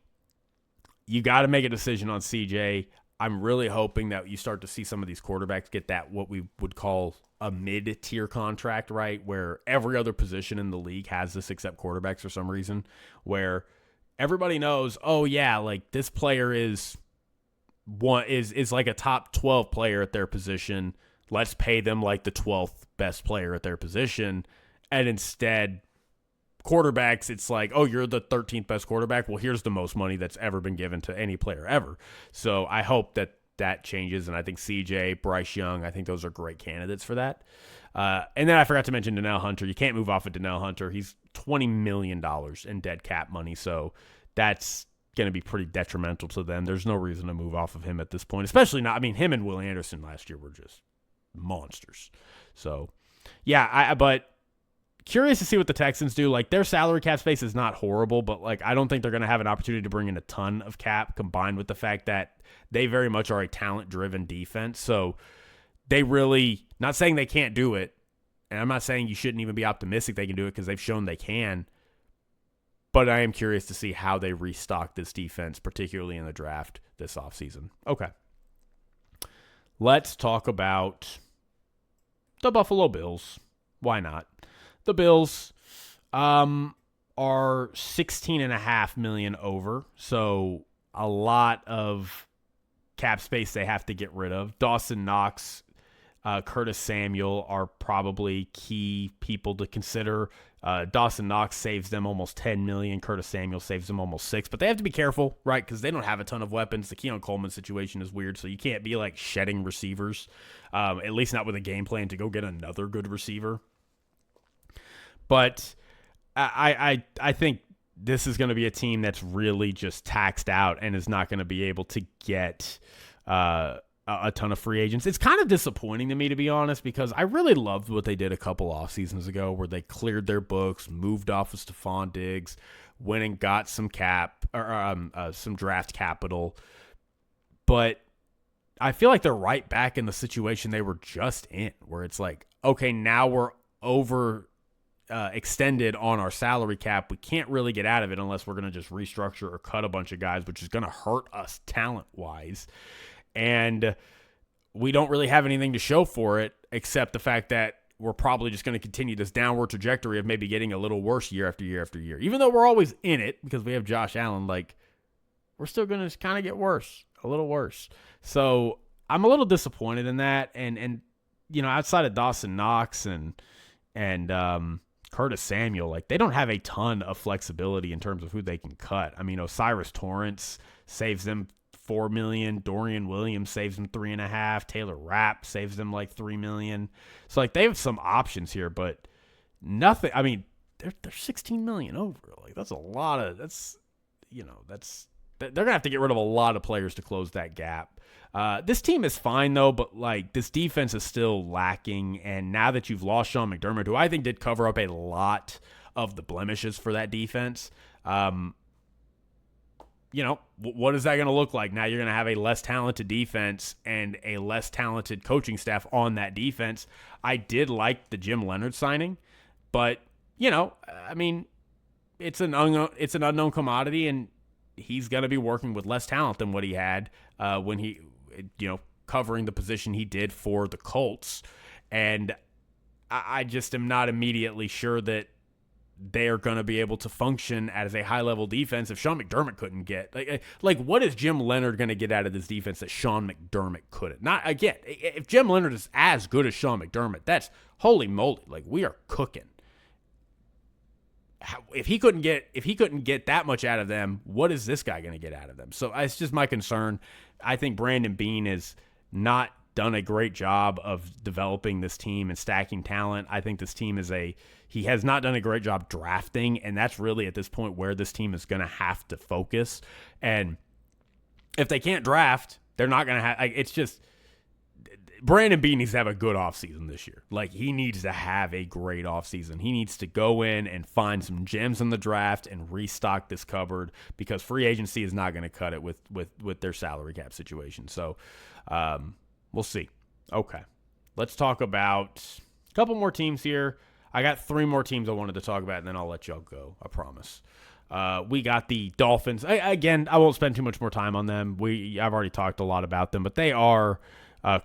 you got to make a decision on C.J. I'm really hoping that you start to see some of these quarterbacks get that what we would call a mid-tier contract, right, where every other position in the league has this except quarterbacks for some reason, where everybody knows, oh yeah, like this player is like a top 12 player at their position. Let's pay them like the 12th best player at their position. And instead, quarterbacks, it's like, oh, you're the 13th best quarterback. Well, here's the most money that's ever been given to any player ever. So I hope that changes, and I think CJ, Bryce Young, I think those are great candidates for that. And then I forgot to mention Danielle Hunter. You can't move off of Danielle Hunter. He's $20 million in dead cap money, so that's going to be pretty detrimental to them. There's no reason to move off of him at this point, especially not. I mean, him and Will Anderson last year were just monsters. So, yeah, but curious to see what the Texans do. Like, their salary cap space is not horrible, but like I don't think they're going to have an opportunity to bring in a ton of cap, combined with the fact that they very much are a talent-driven defense. So they really, not saying they can't do it, and I'm not saying you shouldn't even be optimistic they can do it because they've shown they can, but I am curious to see how they restock this defense, particularly in the draft this offseason. Okay. Let's talk about the Buffalo Bills. Why not? The Bills are $16.5 million over, so a lot of cap space they have to get rid of. Dawson Knox, Curtis Samuel are probably key people to consider. Dawson Knox saves them almost $10 million. Curtis Samuel saves them almost $6 million. But they have to be careful, right? Because they don't have a ton of weapons. The Keon Coleman situation is weird, so you can't be like shedding receivers, at least not with a game plan to go get another good receiver. But I think this is going to be a team that's really just taxed out and is not going to be able to get a ton of free agents. It's kind of disappointing to me, to be honest, because I really loved what they did a couple off seasons ago where they cleared their books, moved off of Stephon Diggs, went and got some some draft capital. But I feel like they're right back in the situation they were just in, where it's like, okay, now we're over extended on our salary cap. We can't really get out of it unless we're going to just restructure or cut a bunch of guys, which is going to hurt us talent-wise. And we don't really have anything to show for it except the fact that we're probably just going to continue this downward trajectory of maybe getting a little worse year after year after year. Even though we're always in it because we have Josh Allen, like, we're still going to kind of get worse, a little worse. So I'm a little disappointed in that. And outside of Dawson Knox and Curtis Samuel, like, they don't have a ton of flexibility in terms of who they can cut. I mean, Osiris Torrance saves them $4 million. Dorian Williams saves them $3.5 million. Taylor Rapp saves them like $3 million. So like they have some options here, but nothing. I mean, they're 16 million over. Like that's a lot of they're gonna have to get rid of a lot of players to close that gap. This team is fine though, but like this defense is still lacking. And now that you've lost Sean McDermott, who I think did cover up a lot of the blemishes for that defense, what is that going to look like? Now you're going to have a less talented defense and a less talented coaching staff on that defense. I did like the Jim Leonard signing, but it's an unknown commodity, and he's going to be working with less talent than what he had when he, covering the position he did for the Colts. And I just am not immediately sure that they're going to be able to function as a high-level defense if Sean McDermott couldn't get. Like what is Jim Leonard going to get out of this defense that Sean McDermott couldn't? If Jim Leonard is as good as Sean McDermott, that's holy moly. Like, we are cooking. If he couldn't get that much out of them, what is this guy going to get out of them? So it's just my concern. I think Brandon Beane has not done a great job of developing this team and stacking talent. I think this team he has not done a great job drafting, and that's really at this point where this team is going to have to focus. And if they can't draft, they're not going to have, it's just, Brandon Beane needs to have a good offseason this year. Like, he needs to have a great offseason. He needs to go in and find some gems in the draft and restock this cupboard, because free agency is not going to cut it with their salary cap situation. So, we'll see. Okay. Let's talk about a couple more teams here. I got 3 more teams I wanted to talk about, and then I'll let y'all go. I promise. We got the Dolphins. Again, I won't spend too much more time on them. I've already talked a lot about them, but they are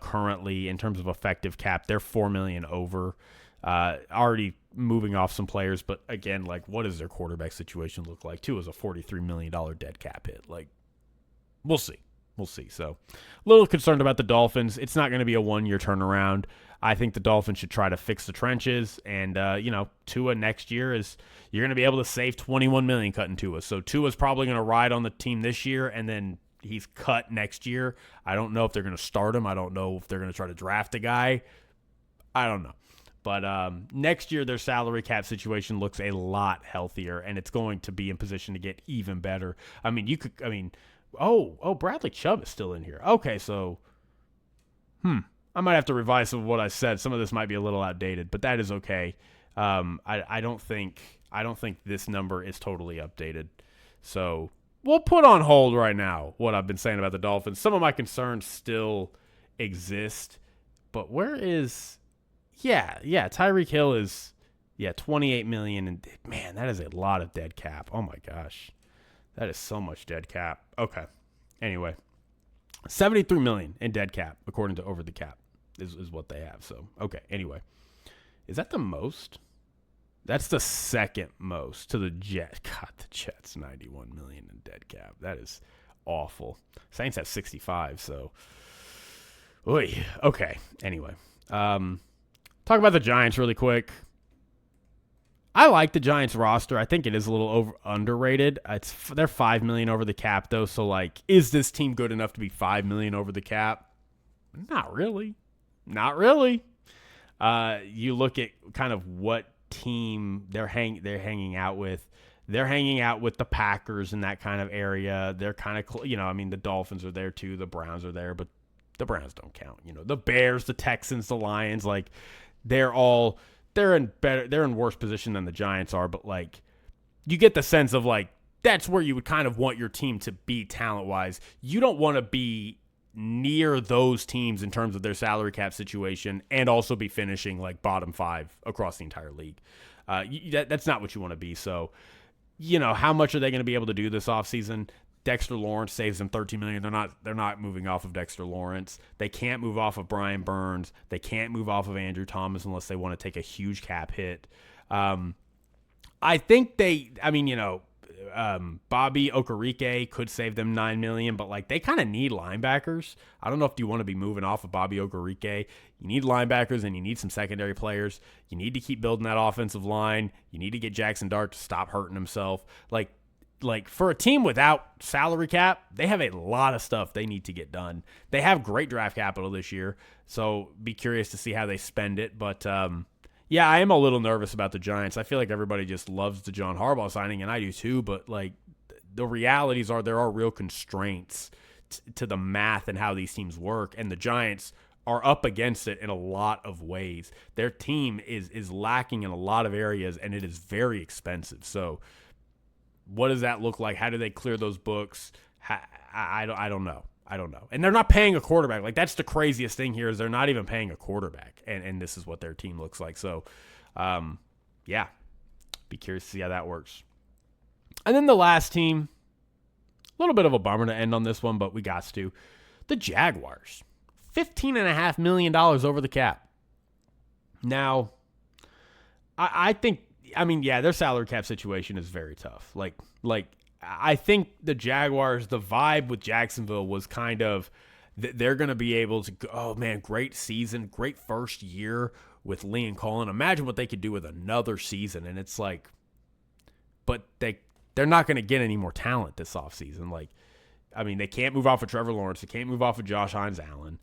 currently, in terms of effective cap, they're $4 million over. Already moving off some players, but again, like, what does their quarterback situation look like? Too is a $43 million dead cap hit. Like, we'll see. We'll see. So, a little concerned about the Dolphins. It's not going to be a one-year turnaround. I think the Dolphins should try to fix the trenches. And, Tua next year you're going to be able to save $21 million cutting Tua. So, Tua's probably going to ride on the team this year, and then he's cut next year. I don't know if they're going to start him. I don't know if they're going to try to draft a guy. I don't know. But next year, their salary cap situation looks a lot healthier, and it's going to be in position to get even better. Bradley Chubb is still in here. Okay, so, I might have to revise some of what I said. Some of this might be a little outdated, but that is okay. I don't think this number is totally updated. So we'll put on hold right now what I've been saying about the Dolphins. Some of my concerns still exist, but where is? Yeah, Tyreek Hill is $28 million, and man, that is a lot of dead cap. Oh my gosh. That is so much dead cap. Okay. Anyway, $73 million in dead cap, according to Over the Cap, is what they have. So, okay. Anyway, is that the most? That's the second most to the Jets. God, the Jets, $91 million in dead cap. That is awful. Saints have 65. So, oy. Okay. Anyway, talk about the Giants really quick. I like the Giants roster. I think it is a little underrated. They're $5 million over the cap, though. So, like, is this team good enough to be $5 million over the cap? Not really. You look at kind of what team they're hanging out with. They're hanging out with the Packers in that kind of area. They're kind of, the Dolphins are there too. The Browns are there, but the Browns don't count. The Bears, the Texans, the Lions, like, they're in worse position than the Giants are, but like, you get the sense of like, that's where you would kind of want your team to be talent-wise. You don't want to be near those teams in terms of their salary cap situation and also be finishing like bottom 5 across the entire league. That's not what you want to be. So, how much are they going to be able to do this offseason? Dexter Lawrence saves them $13 million. They're not moving off of Dexter Lawrence. They can't move off of Brian Burns. They can't move off of Andrew Thomas unless they want to take a huge cap hit. I think Bobby Okereke could save them $9 million, but like, they kind of need linebackers. I don't know if you want to be moving off of Bobby Okereke. You need linebackers and you need some secondary players. You need to keep building that offensive line. You need to get Jackson Dart to stop hurting himself. Like for a team without salary cap, they have a lot of stuff they need to get done. They have great draft capital this year, so be curious to see how they spend it. But Yeah, I am a little nervous about the Giants. I feel like everybody just loves the John Harbaugh signing, and I do too. But like, the realities are there are real constraints to the math and how these teams work, and the Giants are up against it in a lot of ways. Their team is lacking in a lot of areas, and it is very expensive. So, what does that look like? How do they clear those books? I don't know. I don't know. And they're not paying a quarterback. Like, that's the craziest thing here is they're not even paying a quarterback. And this is what their team looks like. So, yeah, be curious to see how that works. And then the last team, a little bit of a bummer to end on this one, but we got to. The Jaguars, $15.5 million over the cap. Now, I think, their salary cap situation is very tough. Like, I think the Jaguars, the vibe with Jacksonville was kind of they're going to be able to go, oh, man, great season, great first year with Lee and Colin. Imagine what they could do with another season. And it's like, but they're not going to get any more talent this offseason. Like, they can't move off of Trevor Lawrence. They can't move off of Josh Hines-Allen.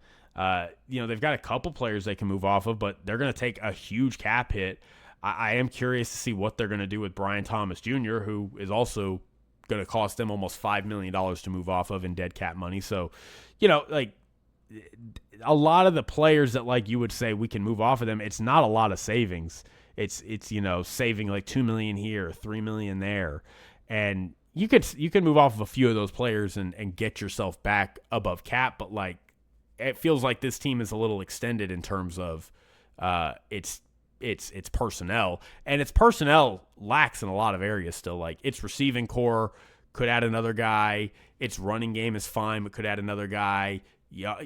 They've got a couple players they can move off of, but they're going to take a huge cap hit. I am curious to see what they're going to do with Brian Thomas Jr., who is also going to cost them almost $5 million to move off of in dead cap money. So, a lot of the players that, like, you would say we can move off of them, it's not a lot of savings. It's saving like $2 million here, $3 million there. And you can move off of a few of those players and get yourself back above cap. But, like, it feels like this team is a little extended in terms of its personnel, and its personnel lacks in a lot of areas still. Like, its receiving core could add another guy. Its running game is fine, but could add another guy. Yeah,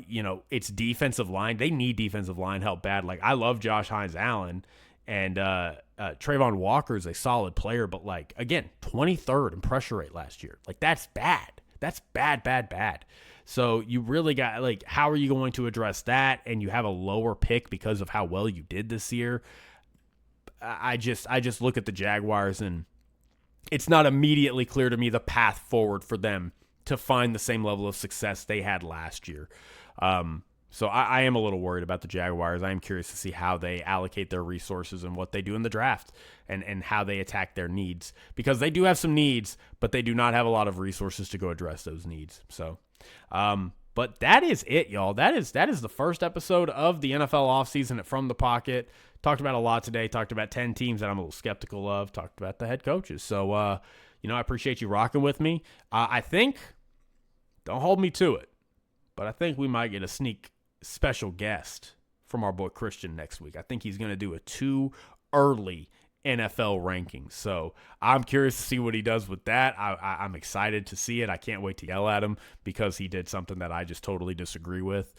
its defensive line, they need defensive line help bad. Like, I love Josh Hines-Allen, and Trayvon Walker is a solid player, but, like, again, 23rd in pressure rate last year. Like, that's bad. That's bad. So you really got, like, how are you going to address that? And you have a lower pick because of how well you did this year. I just look at the Jaguars, and it's not immediately clear to me the path forward for them to find the same level of success they had last year. So I am a little worried about the Jaguars. I am curious to see how they allocate their resources and what they do in the draft and how they attack their needs, because they do have some needs, but they do not have a lot of resources to go address those needs. So, but that is it, y'all. That is the first episode of the NFL offseason at From the Pocket. Talked about a lot today. Talked about 10 teams that I'm a little skeptical of. Talked about the head coaches. So, I appreciate you rocking with me. I think, don't hold me to it, but I think we might get a sneak special guest from our boy Christian next week. I think he's going to do a too early NFL rankings. So I'm curious to see what he does with that. I'm excited to see it. I can't wait to yell at him because he did something that I just totally disagree with.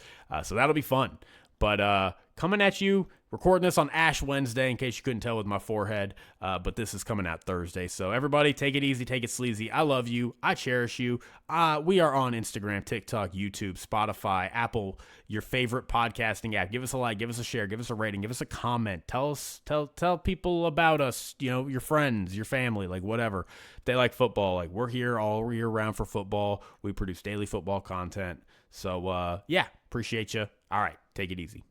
So that'll be fun. But coming at you, recording this on Ash Wednesday, in case you couldn't tell with my forehead, but this is coming out Thursday. So everybody, take it easy, take it sleazy. I love you. I cherish you. We are on Instagram, TikTok, YouTube, Spotify, Apple, your favorite podcasting app. Give us a like, give us a share, give us a rating, give us a comment. Tell people about us, your friends, your family, like whatever. If they like football, like we're here all year round for football. We produce daily football content. So, appreciate you. All right, take it easy.